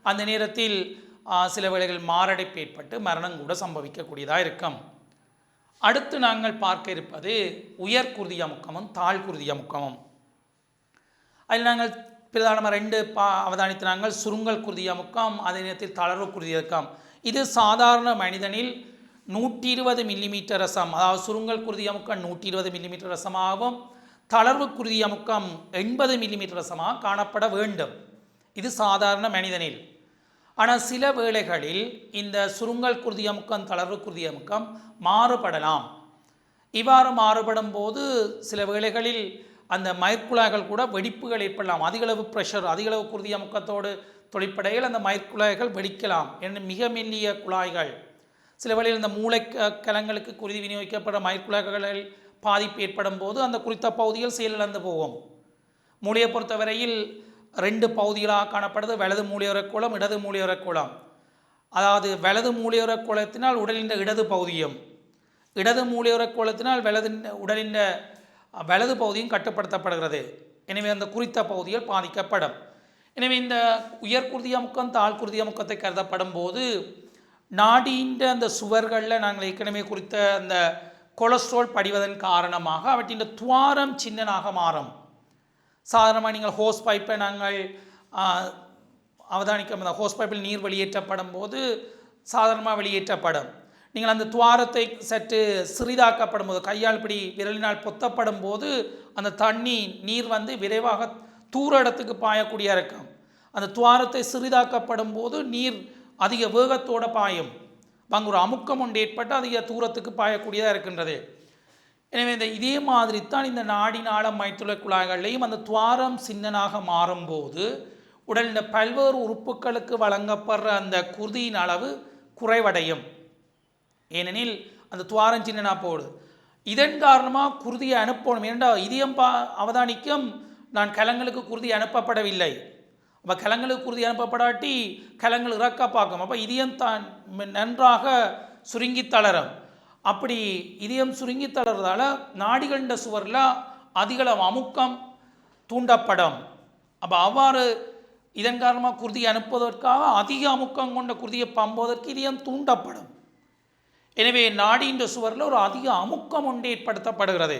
S1: அந்த நேரத்தில் சில வேளைகள் மாரடைப்பு ஏற்பட்டு மரணம் கூட சம்பவிக்கக்கூடியதாக இருக்கும். அடுத்து நாங்கள் பார்க்க இருப்பது உயர் குருதி அமுக்கமும் தாழ் குருதி அமுக்கமும். அதில் நாங்கள் பிரதானமாக 2 அவதானித்து நாங்கள் சுருங்கல் குருதி அமுக்கம், அதே நேரத்தில் தளர்வு குருதி அமுக்கம். இது சாதாரண மனிதனில் 120 மில்லிமீட்டர் ரசம், அதாவது சுருங்கல் குருதி அமுக்கம் 120 மில்லிமீட்டர் ரசமாகவும் தளர்வு குருதி அமுக்கம் 80 மில்லிமீட்டர் ரசமாக காணப்பட வேண்டும். இது சாதாரண மனிதனில். ஆனால் சில வேளைகளில் இந்த சுருங்கல் குருதி அமுக்கம் தளர்வு குருதி அமுக்கம் மாறுபடலாம். இவ்வாறு மாறுபடும் போது சில வேளைகளில் அந்த மயிர்குழாய்கள் கூட வெடிப்புகள் ஏற்படலாம். அதிகளவு ப்ரெஷர், அதிகளவு குருதி அமுக்கத்தோடு தொழிற்படையில் அந்த மயிர்குழாய்கள் வெடிக்கலாம். என்ன மிக மெல்லிய குழாய்கள், சில வேளையில் இந்த மூளைக்கலங்களுக்கு குருதி விநியோகிக்கப்பட்ட மயிர்குழாய்களில் பாதிப்பு ஏற்படும் போது அந்த குறித்த பகுதிகள் செயலிழந்து போகும். மூளையை பொறுத்தவரையில் 2 பகுதிகளாக காணப்படுது, வலது மூளையோரக்கோளம், இடது மூளையோரக்கோளம். அதாவது வலது மூளையோரக்கோளத்தினால் உடலின் இடது பகுதியும், இடது மூளையோரக்கோளத்தினால் உடலின் வலது பகுதியும் கட்டுப்படுத்தப்படுகிறது. எனவே அந்த குறித்த பகுதிகள் பாதிக்கப்படும். எனவே இந்த உயர்குருதி அமுக்கம் தாழ் குருதி அமுக்கத்தை கருதப்படும் போது நாடியின் அந்த சுவர்களில் நாங்கள் ஏற்கனவே குறித்த அந்த கொலஸ்ட்ரால் படிவதன் காரணமாக அவற்றின் துவாரம் சின்னனாக மாறும். சாதாரணமாக நீங்கள் ஹோஸ் பைப்பை நாங்கள் அவதானிக்க, அந்த ஹோஸ் பைப்பில் நீர் வெளியேற்றப்படும் போது சாதாரணமாக வெளியேற்றப்படும். நீங்கள் அந்த துவாரத்தை சற்று சிறிதாக்கப்படும் போது, கையால் இப்படி விரலினால் பொத்தப்படும் போது அந்த நீர் விரைவாக தூர இடத்துக்கு பாயக்கூடிய இருக்கும். அந்த துவாரத்தை சிறிதாக்கப்படும் போது நீர் அதிக வேகத்தோடு பாயும். அங்கே ஒரு அமுக்கம் ஒன்று ஏற்பட்டு அதிக தூரத்துக்கு பாயக்கூடியதாக இருக்கின்றது. எனவே இதே மாதிரி தான் இந்த நாடி நாளம் மைத்துளை குழாய்களையும் அந்த துவாரம் சின்னனாக மாறும்போது உடலின் பல்வேறு உறுப்புகளுக்கு வழங்கப்படுற அந்த குருதியின் அளவு குறைவடையும். ஏனெனில் அந்த துவாரம் சின்னனா போகுது. இதன் காரணமாக குருதியை அனுப்பணும். ஏனென்றால் இதயம் அவதானிக்கும், நான் கலங்களுக்கு குருதி அனுப்பப்படவில்லை. அப்போ கலங்களுக்கு குருதி அனுப்பப்படாட்டி கலங்கள் இறக்க பார்க்கும். அப்போ இதயம் தான் நன்றாக சுருங்கி தளரும். அப்படி இதயம் சுருங்கி தளர்றதால நாடிகளின் சுவரில் அதிகளவு அமுக்கம் தூண்டப்படும். அப்போ அவ்வாறு இதன் காரணமாக குருதியை அனுப்புவதற்காக அதிக அமுக்கம் கொண்ட குருதியை பம்புவதற்கு இதயம் தூண்டப்படும். எனவே நாடியின் சுவரில் ஒரு அதிக அமுக்கம் ஒன்று ஏற்படுத்தப்படுகிறது.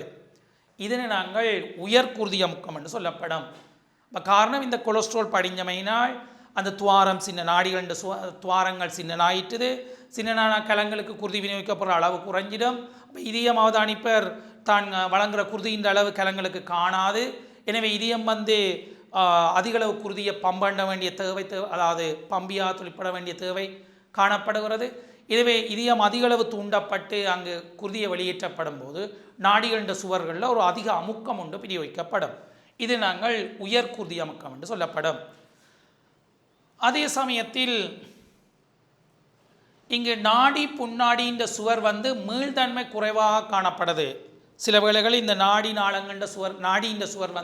S1: இதனை நாங்கள் உயர் குருதி அமுக்கம் என்று சொல்லப்படும். காரணம், இந்த கொலஸ்ட்ரால் படிஞ்சமையினால் அந்த துவாரம் சின்ன நாடிகளின் துவாரங்கள் சின்னனாயிட்டுது. சின்னனான கலங்களுக்கு குருதி விநியோகிக்கப்படுற அளவு குறைஞ்சிடும். இதயம் அவதானிப்பர் தான் வழங்குகிற குருதியின் அளவு கலங்களுக்கு காணாது. எனவே இதயம் அதிகளவு குருதியை பம்பண்ண வேண்டிய தேவை, அதாவது பம்பியாக துளிப்பட வேண்டிய தேவை காணப்படுகிறது. இதுவே இதயம் அதிகளவு தூண்டப்பட்டு அங்கு குருதியை வெளியேற்றப்படும் போது நாடிகளின் சுவர்களில் ஒரு அதிக அமுக்கம் ஒன்று விநியோகிக்கப்படும். இது நாங்கள் உயர் குருதி அமுக்கம் என்று சொல்லப்படும். அதே சமயத்தில் இங்கு நாடி புன்னாடியின் சுவர் மீள்தன்மை குறைவாக காணப்படுது. சில வேளைகளில் இந்த நாடி நாளங்கண்ட சுவர், நாடியின் சுவர்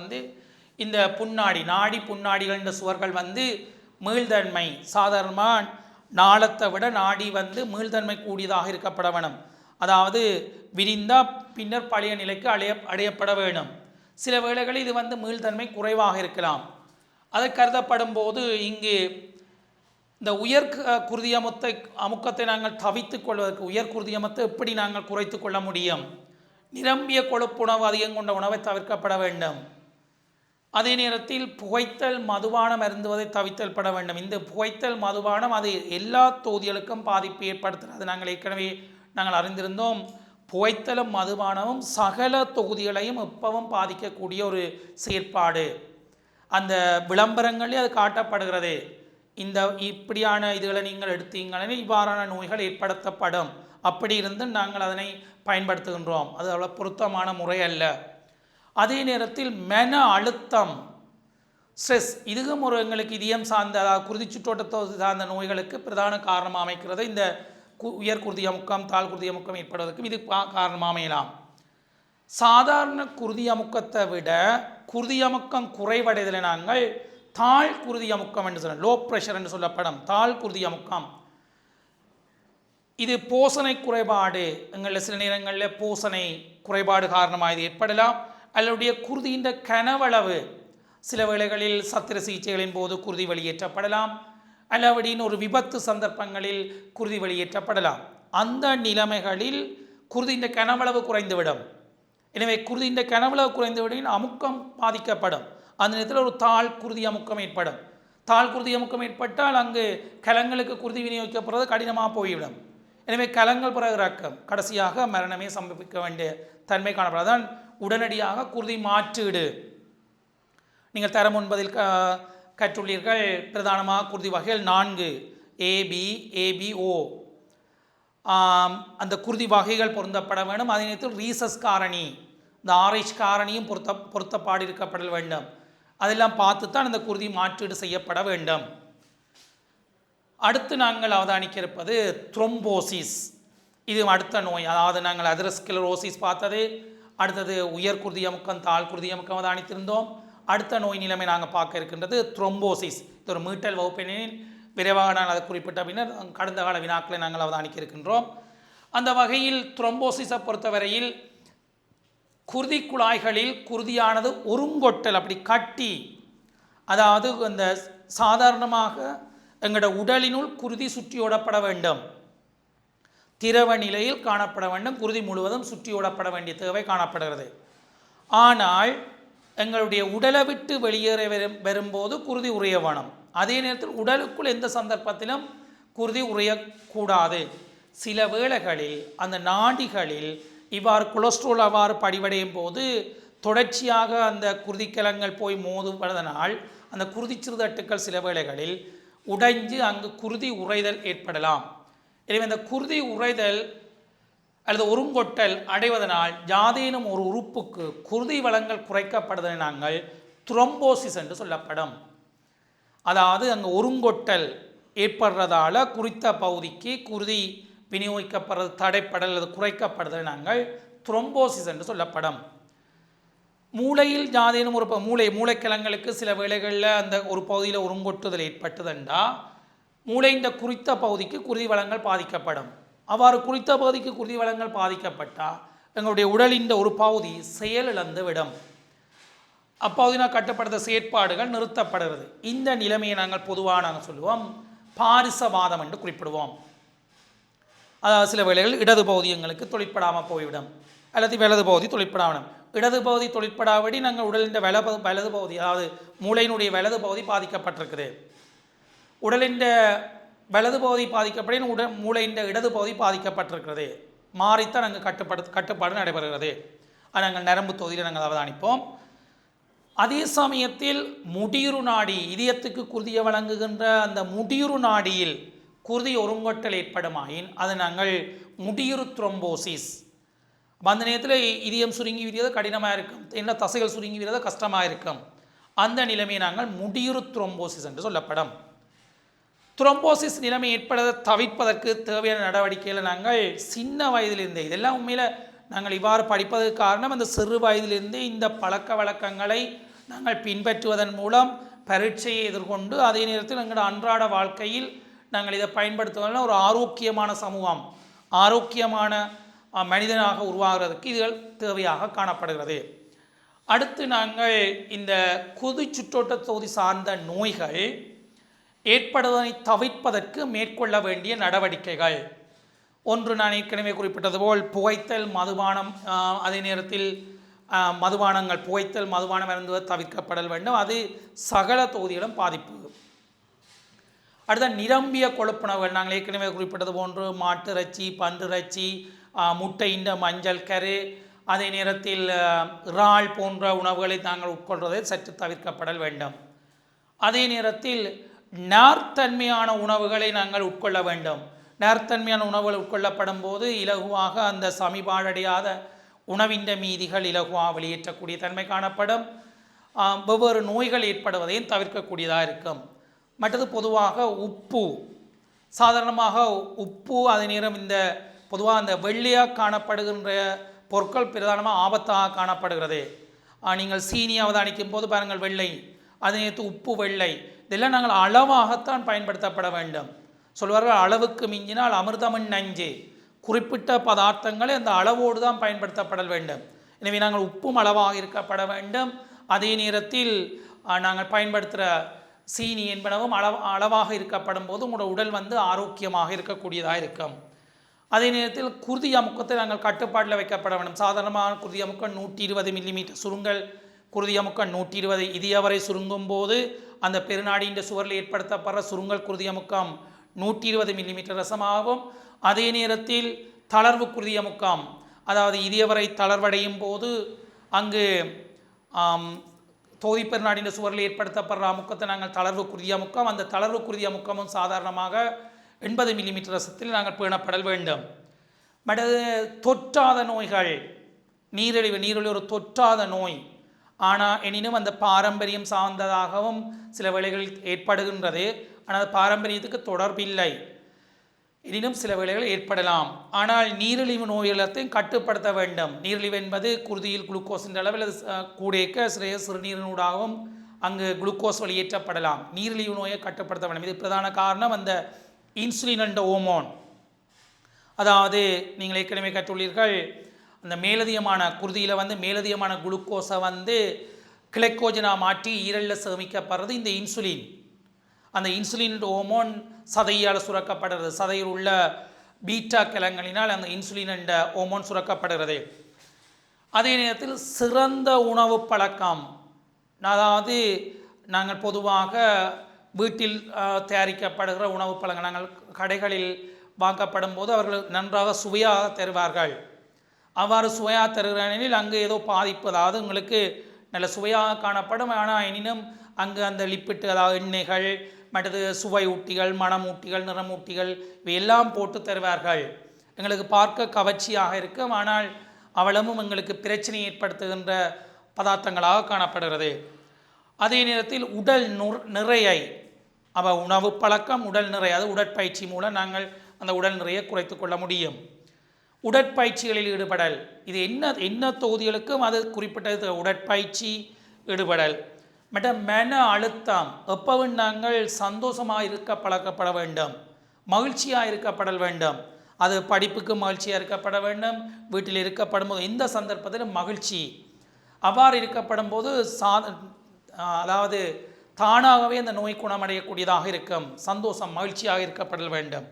S1: இந்த புன்னாடி, நாடி புன்னாடிகளின் சுவர்கள் மீள்தன்மை சாதாரணமாக நாளத்தை விட நாடி மீள்தன்மை கூடியதாக இருக்கப்பட வேணும். அதாவது விரிந்தால் பின்னர் பழைய நிலைக்கு அடையப்பட வேணும். சில வேளைகளில் இது மீள்தன்மை குறைவாக இருக்கலாம். அதை கருதப்படும் போது இங்கு இந்த உயர் குருதி அமுக்கத்தை நாங்கள் தவித்து கொள்வதற்கு, உயர் குருதி அமுக்கத்தை எப்படி நாங்கள் குறைத்து கொள்ள முடியும்? நிரம்பிய கொழுப்புணவு அதிகம் கொண்ட உணவை தவிர்க்கப்பட வேண்டும். அதே நேரத்தில் புகைத்தல் மதுபானம் அருந்துவதை தவிர்த்தல் பட வேண்டும். இந்த புகைத்தல் மதுபானம் அது எல்லா தொகுதிகளுக்கும் பாதிப்பு ஏற்படுத்துகிறது. நாங்கள் ஏற்கனவே அறிந்திருந்தோம். புகைத்தலும் மதுபானமும் சகல தொகுதிகளையும் எப்பவும் பாதிக்கக்கூடிய ஒரு செயற்பாடு. அந்த விளம்பரங்களே அது காட்டப்படுகிறது. இந்த இப்படியான இதுகளை நீங்கள் எடுத்தீங்களே இவ்வாறான நோய்கள் ஏற்படுத்தப்படும். அப்படி இருந்து நாங்கள் அதனை பயன்படுத்துகின்றோம். அது அவ்வளோ பொருத்தமான முறை அல்ல. அதே நேரத்தில் மன அழுத்தம், ஸ்ட்ரெஸ், இதுவும் ஒரு எங்களுக்கு இதயம் சார்ந்த, அதாவது குருதி சுற்றோட்டத்தை சார்ந்த நோய்களுக்கு பிரதான காரணமாக அமைக்கிறது. இந்த உயர் குருதி அமுக்கம், தாழ் குருதி அமுக்கம் ஏற்படுவதற்கும் இது காரணமாக அமையலாம். சாதாரண குருதி அமுக்கத்தை விட குருதி அமுக்கம் குறைவடைதலை நாங்கள் தாழ் குருதி அமுக்கம் என்று சொல்லலாம். லோ ப்ரெஷர் என்று சொல்லப்படும் தாழ் குருதி அமுக்கம். இது போசனை குறைபாடு, எங்களில் சில நேரங்களில் போசனை குறைபாடு காரணமாக இது ஏற்படலாம். அல்லது குருதியின் கனவளவு, சில வேளைகளில் சத்திர சிகிச்சைகளின் போது குருதி வெளியேற்றப்படலாம். அல்லபடியின் ஒரு விபத்து சந்தர்ப்பங்களில் குருதி வெளியேற்றப்படலாம். அந்த நிலைமைகளில் குருதியின் கனவளவு குறைந்துவிடும். எனவே குருதியின் கனவளவு குறைந்துவிடும், அமுக்கம் பாதிக்கப்படும். அந்த நேரத்தில் ஒரு தாழ் குருதி அமுக்கம் ஏற்படும். தாழ் குருதி அமுக்கம் ஏற்பட்டால் அங்கு கலங்களுக்கு குருதி விநியோகிக்கப்படுறது கடினமாக போய்விடும். எனவே கலங்கள் பிறகு இறக்கம், கடைசியாக மரணமே சம்பவிக்க வேண்டிய தன்மை காணப்படாதான். உடனடியாக குருதி மாற்றீடு, நீங்கள் தரம் 9 கற்றுள்ளீர்கள். பிரதானமாக குருதி வகைகள் 4 AB, ABO. அந்த குருதி வகைகள் பொருந்தப்பட வேண்டும். அதே நேரத்தில் ரீசஸ் காரணி, இந்த RH காரணியும் பொருத்தப்பாடு இருக்கப்பட வேண்டும். அதெல்லாம் பார்த்து தான் இந்த குருதி மாற்றீடு செய்யப்பட வேண்டும். அடுத்து நாங்கள் அவதானிக்க இருப்பது த்ரோம்போசிஸ். இது அடுத்த நோய். அதாவது நாங்கள் அதெரோஸ்க்ளரோசிஸ் பார்த்தது. அடுத்தது உயர் குருதி அமுக்கம், தாழ் குருதி அமுக்கம் அவதானித்திருந்தோம். அடுத்த நோய் நிலைமை நாங்கள் பார்க்க இருக்கின்றது த்ரோம்போசிஸ். இது ஒரு மீட்டல் வகுப்பினின் விரைவாக நாங்கள் அதை குறிப்பிட்ட பின்னர் கடந்த கால வினாக்களை நாங்கள் அவதானிக்க இருக்கின்றோம். அந்த வகையில் த்ரோம்போசிஸை பொறுத்தவரையில் குருதி குழாய்களில் குருதியானது ஒருங்கொட்டல், அப்படி கட்டி, அதாவது அந்த சாதாரணமாக எங்களோட உடலினுள் குருதி சுற்றியோடப்பட வேண்டும், திரவ நிலையில் காணப்பட வேண்டும். குருதி முழுவதும் சுற்றியோடப்பட வேண்டிய தேவை காணப்படுகிறது. ஆனால் எங்களுடைய உடலை விட்டு வெளியேற வரும்போது குருதி உறைய வேணும். அதே நேரத்தில் உடலுக்குள் எந்த சந்தர்ப்பத்திலும் குருதி உறையக்கூடாது. சில வேளைகளில் அந்த நாடிகளில் இவ்வாறு கொலஸ்ட்ரால் அவ்வாறு படிவடையும் போது தொடர்ச்சியாக அந்த குருதிக்கலங்கள் போய் மோதுவதனால் அந்த குருதி சிறுதட்டுக்கள் சில வேளைகளில் உடைஞ்சு அங்கு குருதி உறைதல் ஏற்படலாம். எனவே இந்த குருதி உறைதல் அல்லது ஒருங்கொட்டல் அடைவதனால் யாதேனும் ஒரு உறுப்புக்கு குருதி வளங்கள் குறைக்கப்படுவதை நாங்கள் த்ரோம்போசிஸ் என்று சொல்லப்படும். அதாவது அங்கே ஒருங்கொட்டல் ஏற்படுறதால குறித்த பகுதிக்கு குருதி விநியோகிக்கப்படுறது தடைப்படல் அல்லது குறைக்கப்படுவதை நாங்கள் த்ரோம்போசிஸ் என்று சொல்லப்படும். மூளையில் யாதேனும் ஒரு மூளைக்கிழங்களுக்கு சில வேளைகளில் அந்த ஒரு பகுதியில் ஒருங்கொட்டுதல் ஏற்பட்டதுண்டா மூளையின் குறித்த பகுதிக்கு குருதி வளங்கள் பாதிக்கப்படும். அவ்வாறு குறித்த பகுதிக்கு குருதி வளங்கள் பாதிக்கப்பட்டால் எங்களுடைய உடலின் ஒரு பகுதி செயலிழந்து விடும். அப்பகுதினால் கட்டப்படுத்த செயற்பாடுகள் நிறுத்தப்படுகிறது. இந்த நிலைமையை நாங்கள் பொதுவாக நாங்கள் சொல்லுவோம் பாரிசவாதம் என்று குறிப்பிடுவோம். அதாவது சில வேளைகளில் இடது பகுதி எங்களுக்கு தொழிற்படாமல் போய்விடும், அல்லது வலது பகுதி தொழிற்படாமல். இடது பகுதி தொழிற்படாவிடி நாங்கள் உடலின் வலது பகுதி, அதாவது மூளையினுடைய வலது பகுதி பாதிக்கப்பட்டிருக்குது. உடலின் வலது பகுதி பாதிக்கப்பட மூளையின் இடது பகுதி பாதிக்கப்பட்டிருக்கிறது. மாறித்தான் நாங்கள் கட்டுப்பாடு நடைபெறுகிறது. அது நாங்கள் நரம்பு தொகுதியில் நாங்கள் அவதானிப்போம். அதே சமயத்தில் முடியுறு நாடி, இதயத்துக்கு குருதியை வழங்குகின்ற அந்த முடியுறு நாடியில் குருதி ஒருங்கொட்டல் ஏற்படுமாயின் அது நாங்கள் முடியுறு த்ரோம்போசிஸ். அந்த நேரத்தில் இதயம் சுருங்கி விரியது கடினமாக இருக்கும், என்ன தசைகள் சுருங்கி விரியது கஷ்டமாக இருக்கும். அந்த நிலைமையை நாங்கள் முடியுறு த்ரோம்போசிஸ் என்று சொல்லப்படும். த்ரோம்போசிஸ் நிலைமை ஏற்படுவதை தவிர்ப்பதற்கு தேவையான நடவடிக்கைகளை நாங்கள் சின்ன வயதிலிருந்தே, இதெல்லாம் உண்மையில் நாங்கள் இவ்வாறு படிப்பதற்கு காரணம் அந்த சிறு வயதிலிருந்தே இந்த பழக்க வழக்கங்களை நாங்கள் பின்பற்றுவதன் மூலம் பரீட்சையை எதிர்கொண்டு அதே நேரத்தில் எங்களோட அன்றாட வாழ்க்கையில் நாங்கள் இதை பயன்படுத்துவதனால் ஒரு ஆரோக்கியமான சமூகம், ஆரோக்கியமான மனிதனாக உருவாகிறதுக்கு இதுகள் தேவையாக காணப்படுகிறது. அடுத்து நாங்கள் இந்த குருதி சுற்றோட்ட தொகுதி சார்ந்த நோய்கள் ஏற்படுவதை தவிர்ப்பதற்கு மேற்கொள்ள வேண்டிய நடவடிக்கைகள். ஒன்று நான் ஏற்கனவே குறிப்பிட்டது போல் புகைத்தல் மதுபானம், அதே நேரத்தில் மதுபானங்கள் புகைத்தல் மதுபானம் அருந்துவது தவிர்க்கப்படல் வேண்டும். அது சகல தொகுதிகளும் பாதிப்பு. அடுத்த நிரம்பிய கொழுப்புணவுகள் நாங்கள் ஏற்கனவே குறிப்பிட்டது போன்று மாட்டு இறைச்சி, பன்று இறைச்சி, முட்டையின் மஞ்சள் கரு, அதே நேரத்தில் இறால் போன்ற உணவுகளை நாங்கள் உட்கொள்வதை சற்று தவிர்க்கப்படல் வேண்டும். அதே நேரத்தில் நார்த்தன்மையான உணவுகளை நாங்கள் உட்கொள்ள வேண்டும். நார்த்தன்மையான உணவுகள் உட்கொள்ளப்படும் போது இலகுவாக அந்த சமிபாடடையாத உணவின் மீதிகள் இலகுவாக வெளியேற்றக்கூடிய தன்மை காணப்படும். வெவ்வேறு நோய்கள் ஏற்படுவதையும் தவிர்க்கக்கூடியதாக இருக்கும். மற்றது பொதுவாக உப்பு, சாதாரணமாக உப்பு அதே நேரம் இந்த பொதுவாக அந்த வெள்ளையாக காணப்படுகின்ற பொருட்கள் பிரதானமாக ஆபத்தாக காணப்படுகிறது. நீங்கள் சீனி அவதானிக்கும் போது பாருங்கள் வெள்ளை, அதே நேரத்து உப்பு வெள்ளை, இதெல்லாம் நாங்கள் அளவாகத்தான் பயன்படுத்தப்பட வேண்டும். சொல்வார்கள் அளவுக்கு மிஞ்சினால் அமிர்தமின் நஞ்சு. குறிப்பிட்ட பதார்த்தங்களை அந்த அளவோடு தான் பயன்படுத்தப்பட வேண்டும். எனவே நாங்கள் உப்பும் அளவாக இருக்கப்பட வேண்டும். அதே நேரத்தில் நாங்கள் பயன்படுத்துகிற சீனி என்பனவும் அளவாக இருக்கப்படும் போது உங்களோட உடல் ஆரோக்கியமாக இருக்கக்கூடியதாக இருக்கும். அதே நேரத்தில் குருதி அமுக்கத்தை நாங்கள் கட்டுப்பாட்டில் வைக்கப்பட வேண்டும். சாதாரணமான குருதி அமுக்கம் 120 மில்லிமீட்டர் சுருங்கல் குருதி அமுக்கம் 120 இதயவரை சுருங்கும் போது அந்த பெருநாடியின் சுவரில் ஏற்படுத்தப்படுற சுருங்கல் குருதி அமுக்கம் 120 மில்லிமீட்டர் ரசமாகும். அதே நேரத்தில் தளர்வு குருதி அமுக்கம், அதாவது இதயவரை தளர்வடையும் போது அங்கு தோதி பெருநாடின் சுவரில் ஏற்படுத்தப்படுற அமுக்கத்தை நாங்கள் தளர்வு குருதி அமுக்கம், அந்த தளர்வு குருதி அமுக்கமும் சாதாரணமாக 80 மில்லிமீட்டர் ரசத்தில் நாங்கள் பேணப்படல் வேண்டும். மற்றது தொற்றாத நோய்கள், நீரிழிவு ஒரு தொற்றாத நோய், ஆனால் எனினும் அந்த பாரம்பரியம் சார்ந்ததாகவும் சில வேளைகளில் ஏற்படுகின்றது. ஆனால் பாரம்பரியத்துக்கு தொடர்பில்லை, எனினும் சில வேளைகள் ஏற்படலாம். ஆனால் நீரிழிவு நோய்களத்தையும் கட்டுப்படுத்த வேண்டும். நீரிழிவு என்பது குருதியில் குளுக்கோஸின் அளவில் கூடேக்க சிறுநீரினூடாகவும் அங்கு குளுக்கோஸ் வெளியேற்றப்படலாம். நீரிழிவு நோயை கட்டுப்படுத்த வேண்டும். இது பிரதான காரணம் அந்த இன்சுலின் என்ற ஹோமோன். அதாவது நீங்கள் ஏற்கனவே கற்றுள்ளீர்கள், அந்த மேலதிகமான குருதியில் மேலதிகமான குளுக்கோஸை கிளைக்கோஜனாக மாற்றி ஈரலில் சேமிக்கப்படுறது இந்த இன்சுலின். அந்த இன்சுலின் ஹோமோன் சதையால் சுரக்கப்படுகிறது. சதையில் உள்ள பீட்டா கிழங்களினால் அந்த இன்சுலின் என்ற ஹோமோன் சுரக்கப்படுகிறது. அதே நேரத்தில் சிறந்த உணவு பழக்கம், அதாவது நாங்கள் பொதுவாக வீட்டில் தயாரிக்கப்படுகிற உணவு பழக்கம் நாங்கள் கடைகளில் வாங்கப்படும் போது அவர்கள் நன்றாக சுவையாக தருவார்கள். அவ்வாறு சுவையாக தருகிறனில் அங்கு ஏதோ பாதிப்பு, அதாவது உங்களுக்கு நல்ல சுவையாக காணப்படும், ஆனால் எனினும் அங்கு அந்த லிப்பிட்டு, அதாவது எண்ணெய்கள், மற்றது சுவை ஊட்டிகள், மணமூட்டிகள், நிறமூட்டிகள் இவையெல்லாம் போட்டு தருவார்கள். எங்களுக்கு பார்க்க கவர்ச்சியாக இருக்கும், ஆனால் அவ்வளவும் எங்களுக்கு பிரச்சனை ஏற்படுத்துகின்ற பதார்த்தங்களாக காணப்படுகிறது. அதே நேரத்தில் உடல் நிறையை, உணவு பழக்கம் உடல் நிறை, அது உடற்பயிற்சி மூலம் நாங்கள் அந்த உடல் நிறையை குறைத்து கொள்ள முடியும். உடற்பயிற்சிகளில் ஈடுபடல், இது என்ன தொகுதிகளுக்கும் அது குறிப்பிட்டது. உடற்பயிற்சி ஈடுபடல். மன அழுத்தம், எப்பவும் நாங்கள் சந்தோஷமாக இருக்க பழக்கப்பட வேண்டும், மகிழ்ச்சியாக இருக்கப்படல் வேண்டும். அது படிப்புக்கு மகிழ்ச்சியாக இருக்கப்பட வேண்டும், வீட்டில் இருக்கப்படும் போது எந்த சந்தர்ப்பத்திலும் மகிழ்ச்சி. அவ்வாறு இருக்கப்படும் போது அதாவது தானாகவே அந்த நோய் குணமடையக்கூடியதாக இருக்கும். சந்தோஷம், மகிழ்ச்சியாக இருக்கப்படல் வேண்டும்.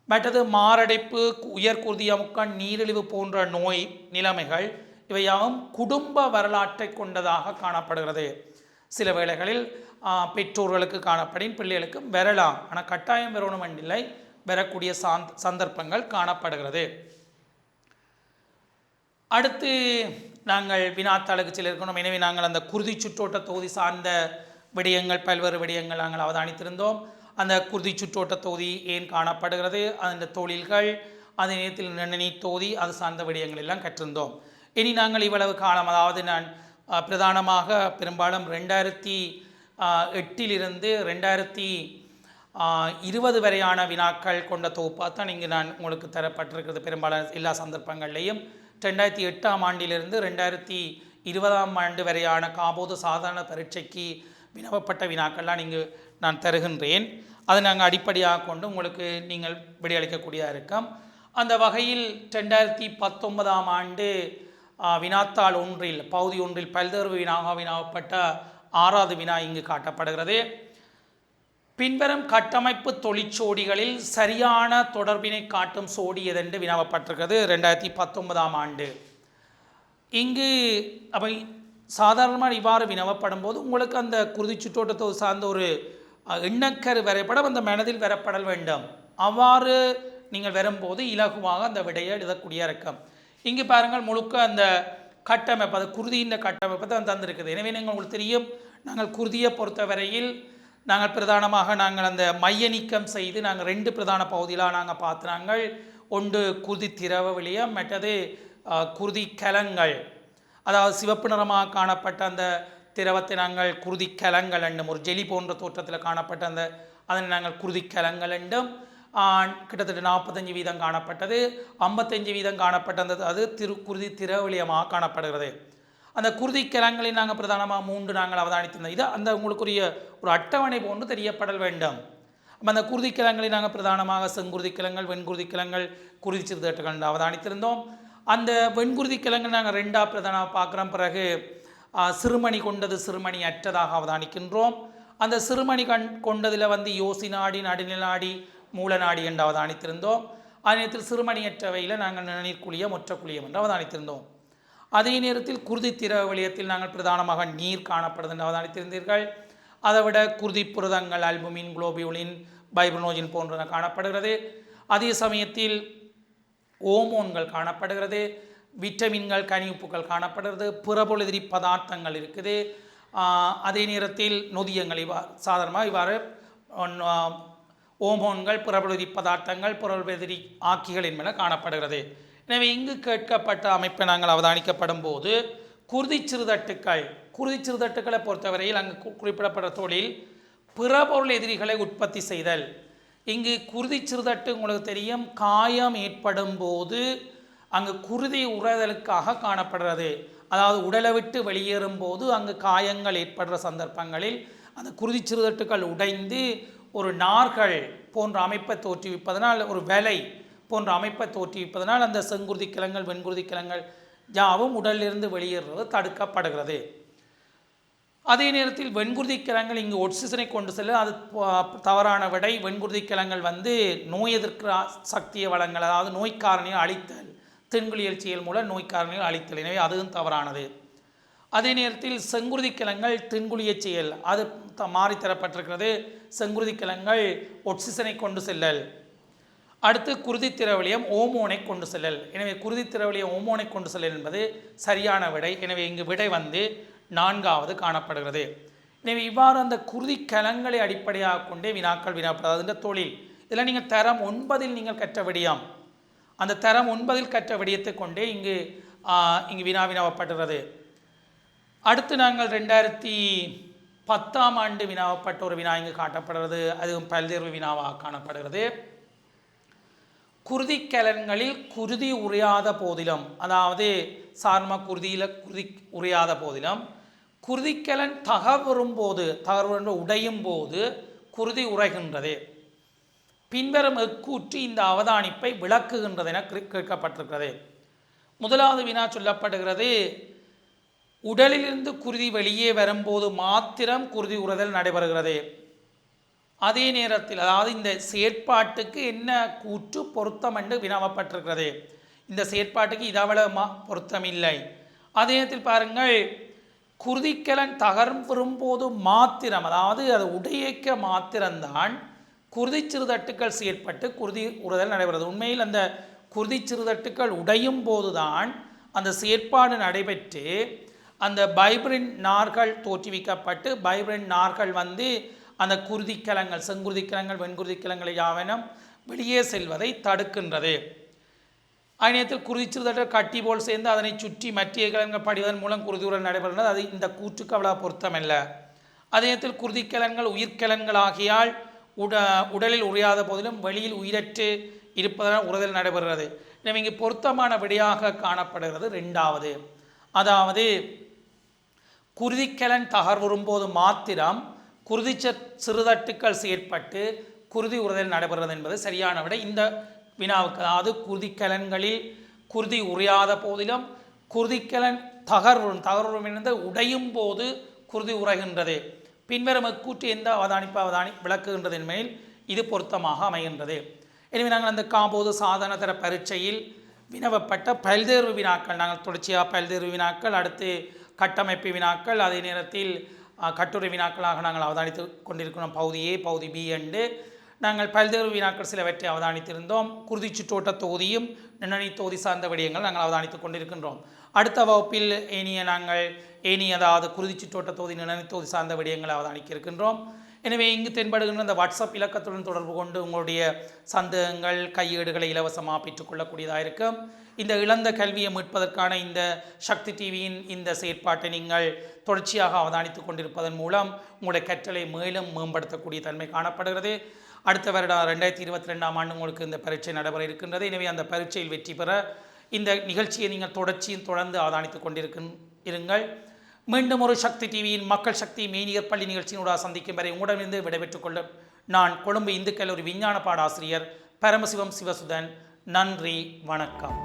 S1: மற்றது மாரடைப்பு, உயர்குருதி அமுக்கம், நீரிழிவு போன்ற நோய் நிலைமைகள் இவையாவும் குடும்ப வரலாற்றை கொண்டதாக காணப்படுகிறது. சில வேளைகளில் பெற்றோர்களுக்கு காணப்படின் பிள்ளைகளுக்கும் வரலாம், ஆனால் கட்டாயம் வரணும் இல்லை, வரக்கூடிய சந்தர்ப்பங்கள் காணப்படுகிறது. அடுத்து நாங்கள் வினாத்தாளுக்கு சில இருக்கணும். எனவே நாங்கள் அந்த குருதி சுற்றோட்ட தொகுதி சார்ந்த விடயங்கள், பல்வேறு விடயங்கள் நாங்கள் அவதானித்திருந்தோம். அந்த குருதி சுற்றோட்ட தொகுதி ஏன் காணப்படுகிறது, அந்த தொழில்கள், அதே நேரத்தில் நிணநீர் தொகுதி, அது சார்ந்த விடயங்கள் எல்லாம் கற்றிருந்தோம். இனி நாங்கள் இவ்வளவு காலம், அதாவது நான் பிரதானமாக பெரும்பாலும் 2008 2020 வரையான வினாக்கள் கொண்ட தொகுப்பாக தான் இங்கு நான் உங்களுக்கு தரப்பட்டிருக்கிறது. பெரும்பாலான எல்லா சந்தர்ப்பங்கள்லேயும் 2008 ஆண்டிலிருந்து 2020 வரையான காபோது சாதாரண பரீட்சைக்கு வினவப்பட்ட வினாக்கள்லாம் இங்கு நான் தருகின்றேன். அதை நாங்கள் அடிப்படையாக கொண்டு உங்களுக்கு நீங்கள் விடையளிக்கக்கூடியதாக இருக்கும். அந்த வகையில் 2019 ஆண்டு வினாத்தாள் ஒன்றில் பகுதி ஒன்றில் பல்தேர்வு வினாவாக வினாவப்பட்ட 6வது வினா இங்கு காட்டப்படுகிறது. பின்வரும் கட்டமைப்பு தொழிற்சோடிகளில் சரியான தொடர்பினை காட்டும் சோடி எதென்று வினவப்பட்டிருக்கிறது 2019ஆம் ஆண்டு. இங்கு அவை சாதாரணமாக இவ்வாறு வினவப்படும் போது உங்களுக்கு அந்த குருதி சுற்றோட்டத்தை சார்ந்த ஒரு எண்ணக்கரு வரைபடம் அந்த மனதில் வரப்படல் வேண்டும். அவ்வாறு நீங்கள் வரும்போது இலகுவாக அந்த விடையை எழுதக்கூடிய இருக்கும். இங்கு பாருங்கள், முழுக்க அந்த கட்டமைப்பு, அது குருதியின் கட்டமைப்பை தான் தந்திருக்குது. எனவே நீங்கள் உங்களுக்கு தெரியும், நாங்கள் குருதியை பொறுத்தவரையில் நாங்கள் பிரதானமாக அந்த மைய நீக்கம் செய்து நாங்கள் 2 பிரதான பகுதியிலாக நாங்கள் பார்த்துனாங்கள். ஒன்று குருதி திரவ விளியம், மற்றது குருதி கலங்கள். அதாவது சிவப்பு நிறமாக காணப்பட்ட அந்த திரவத்தை நாங்கள் குருதி கலங்கள் என்றும், ஒரு ஜெலி போன்ற தோற்றத்தில் காணப்பட்ட அதனை நாங்கள் குருதி கலங்கள் என்றும், கிட்டத்தட்ட 45% காணப்பட்டது, 55% காணப்பட்டது அது குருதி திரவலியமாக காணப்படுகிறது. அந்த குருதி கிழங்களை நாங்கள் பிரதானமாக 3 நாங்கள் அவதானித்திருந்தோம். இது அந்த உங்களுக்குரிய ஒரு அட்டவணை போன்று தெரியப்படல் வேண்டும். அப்போ அந்த குருதி கிழங்களை நாங்கள் பிரதானமாக செங்குருதி கிழங்கள், வெண்குருதி கிழங்கள், குருதி சிறுதட்டுகள் அவதானித்திருந்தோம். அந்த வெண்குருதி கிழங்கு நாங்கள் 2ஆக பிரதானமாக பார்க்குறோம். பிறகு சிறுமணி கொண்டது, சிறுமணி அற்றதாக அவதானிக்கின்றோம். அந்த சிறுமணி கொண்டதில் யோசி நாடி, நடுநில நாடி, மூல நாடி என்று அவதானித்திருந்தோம். அதே நேரத்தில் சிறுமணியற்றவையில் நாங்கள் நிணநீர் குழியம், ஒற்ற குழியம் என்று அவதானித்திருந்தோம். அதே நேரத்தில் குருதி திரவ வழியத்தில் நாங்கள் பிரதானமாக நீர் காணப்படுது என்று அவதானித்திருந்தீர்கள். அதை விட குருதி புரதங்கள், அல்புமின், குளோபியூலின், பைப்ரோனோஜின் போன்றன காணப்படுகிறது. அதே சமயத்தில் ஓமோன்கள் காணப்படுகிறது, விட்டமின்கள், கனிவுப்புகள் காணப்படுகிறது, புறப்பொழுதிரி பதார்த்தங்கள் இருக்குது. அதே நேரத்தில் நொதியங்கள் சாதாரணமாக இவ்வாறு ஓமோன்கள், புறப்பொழுதிரி பதார்த்தங்கள், புறப்பொழுதிரி ஆக்கிகள் என்பன காணப்படுகிறது. எனவே இங்கு கேட்கப்பட்ட அமைப்பை நாங்கள் அவதானிக்கப்படும் போது குருதி சிறுதட்டுக்களை பொறுத்தவரையில் அங்கு குறிப்பிடப்பட்ட தொழில் பிறபொருள் எதிரிகளை உற்பத்தி செய்தல். இங்கு குருதி சிறுதட்டு உங்களுக்கு தெரியும், காயம் ஏற்படும் போது அங்கு குருதி உறைதலுக்காக காணப்படுறது. அதாவது உடலை விட்டு வெளியேறும் போது அங்கு காயங்கள் ஏற்படுற சந்தர்ப்பங்களில் அந்த குருதி சிறுதட்டுக்கள் உடைந்து ஒரு நார்கள் போன்ற அமைப்பை தோற்றுவிப்பதனால், ஒரு வேலை போன்ற அமைப்பை தோற்றுவிப்பதனால் அந்த செங்குருதி கிழங்கள், வெண்குருதி கிழங்கள் யாவும் உடலிலிருந்து வெளியேறுவது தடுக்கப்படுகிறது. அதே நேரத்தில் வெண்குருதி கிழங்கள் இங்கு ஒட்சிசனை கொண்டு செல்ல, அது தவறான விடை. வெண்குருதி கிழங்கள் நோய் எதிர்க்கிற சக்தியை வழங்கல், அதாவது நோய்க்காரணியை அழித்தல், தின்குளியல் செயல் மூலம் நோய்க்காரணியை அழித்தல். எனவே அதுவும் தவறானது. அதே நேரத்தில் செங்குருதி கிழங்கள் தின்குளிய செயல், அது மாறித்தரப்பட்டிருக்கிறது. செங்குருதி கிழங்கள் ஒட்சிசனை கொண்டு செல்லல். அடுத்து குருதி திரவலியம் ஓமோனை கொண்டு செல்லல். எனவே குருதி திரவலியம் ஓமோனை கொண்டு செல்லல் என்பது சரியான விடை. எனவே இங்கு விடை 4வது காணப்படுகிறது. எனவே இவ்வாறு அந்த குருதி கலங்களை அடிப்படையாக கொண்டே வினாக்கள் வினாப்படாது. இந்த தொழில் இதில் நீங்கள் தரம் 9 நீங்கள் கற்ற விடயம், அந்த தரம் 9 கற்ற விடயத்தை கொண்டே இங்கு வினாவினவப்படுகிறது. அடுத்து நாங்கள் 2010ஆம் ஆண்டு வினாவப்பட்ட ஒரு வினா இங்கு காட்டப்படுகிறது. அதுவும் பல்தேர்வு வினாவாக காணப்படுகிறது. குருதி கலன்களில் குருதி உறையாத போதிலும், அதாவது சார்ம குருதியில் குருதி உறையாத போதிலும் குருதிக்கலன் தகவரும் போது, உடையும் போது குருதி உறைகின்றது. பின்வரும் எக்கூற்று இந்த அவதானிப்பை விளக்குகின்றது என கேட்கப்பட்டிருக்கிறது. முதலாவது வினா சொல்லப்படுகிறது, உடலிலிருந்து குருதி வெளியே வரும்போது மாத்திரம் குருதி உறைதல் நடைபெறுகிறது. அதே நேரத்தில், அதாவது இந்த செயற்பாட்டுக்கு என்ன கூற்று பொருத்தம் என்று வினவப்பட்டிருக்கிறது. இந்த செயற்பாட்டுக்கு இதவளவு பொருத்தம் இல்லை. அதே நேரத்தில் பாருங்கள், குருதிக்கலன் தகர்வரும்போது மாத்திரம், அதாவது அது உடையக்க மாத்திரம்தான் குருதி சிறுதட்டுக்கள் செயற்பட்டு குருதி உறைதல் நடைபெறுகிறது. உண்மையில் அந்த குருதி சிறுதட்டுக்கள் உடையும் போதுதான் அந்த செயற்பாடு நடைபெற்று அந்த பைப்ரின் நார்கள் தோற்றுவிக்கப்பட்டு பைப்ரின் நார்கள் அந்த குருதிக்கலங்கள், செங்குருதிக்கலங்கள், வெண்குருதிக்கலங்களை யாவனும் வெளியே செல்வதை தடுக்கின்றது. அதே நேரத்தில் குருதி சிறுதட்டுகள் கட்டி போல் சேர்ந்து அதனை சுற்றி மற்றிய கிழங்குகள் படிவதன் மூலம் குருதி உறைதல் நடைபெறுகிறது. அது இந்த கூற்றுக்கு அவ்வளவு பொருத்தமல்ல. அதே நேரத்தில் குருதிக்கலன்கள் உயிர்க்கலன்கள் ஆகியால் உடலில் உறையாத போதிலும் வெளியில் உயிரற்று இருப்பதனால் உறைதல் நடைபெறுகிறது. எனவே இங்கு பொருத்தமான விடையாக காணப்படுகிறது 2வது. அதாவது குருதிக்கலன் தகர்வரும்போது மாத்திரம் குருதி சிறுதட்டுக்கள் செயற்பட்டு குருதி உறைதல் நடைபெறுகிறது என்பது சரியான விடை இந்த வினாவுக்கு. அதாவது குருதிக்கலன்களில் குருதி உறையாத போதிலும் குருதிக்கலன் தகர்வரும் என்பது உடையும் போது குருதி உறைகின்றது. பின்வரும் கூற்று எந்த அவதானி விளக்குகின்றது என்பதில் இது பொருத்தமாக அமைகின்றது. எனவே நாங்கள் அந்த காபோது சாதன தர பரீட்சையில் வினவப்பட்ட பல்தேர்வு வினாக்கள், நாங்கள் தொடர்ச்சியாக பல்தேர்வு வினாக்கள், அடுத்து கட்டமைப்பு வினாக்கள், அதே நேரத்தில் கட்டுரை வினாக்களாக நாங்கள் அவதானித்து கொண்டிருக்கிறோம். பகுதி A, பகுதி B என்று நாங்கள் பல்தேர்வு வினாக்கள் சிலவற்றை அவதானித்திருந்தோம். குருதி சுற்றோட்ட தொகுதியும் நிணநீ தொகுதி சார்ந்த விடயங்கள் நாங்கள் அவதானித்து கொண்டிருக்கின்றோம். அடுத்த வகுப்பில் அதாவது குருதி சுற்றோட்ட தொகுதி நிணநீ தொகுதி சார்ந்த விடயங்களை அவதானிக்க இருக்கின்றோம். எனவே இங்கு தென்படுகின்ற இந்த வாட்ஸ்அப் இலக்கத்துடன் தொடர்பு கொண்டு உங்களுடைய சந்தேகங்கள் கையேடுகளை இலவசமாக பெற்றுக்கொள்ளக்கூடியதாக இருக்கும். இந்த இழந்த கல்வியை மீட்பதற்கான இந்த சக்தி டிவியின் இந்த செயற்பாட்டை நீங்கள் தொடர்ச்சியாக அவதானித்து கொண்டிருப்பதன் மூலம் உங்களுடைய கற்றலை மேலும் மேம்படுத்தக்கூடிய தன்மை காணப்படுகிறது. அடுத்த வருடம் 2022ஆம் ஆண்டு உங்களுக்கு இந்த பரீட்சை நடைபெற இருக்கின்றது. எனவே அந்த பரீட்சையில் வெற்றி பெற இந்த நிகழ்ச்சியை நீங்கள் தொடர்ந்து அவதானித்து இருங்கள். மீண்டும் ஒரு சக்தி டிவியின் மக்கள் சக்தி மெய்நிகர் பள்ளி நிகழ்ச்சியினூடாக சந்திக்கும் வரை உங்களிடமிருந்து விடைபெற்றுக் கொள்ளும் நான் கொழும்பு இந்து கல்லூரி விஞ்ஞான பாட ஆசிரியர் பரமசிவம் சிவசுதன். நன்றி, வணக்கம்.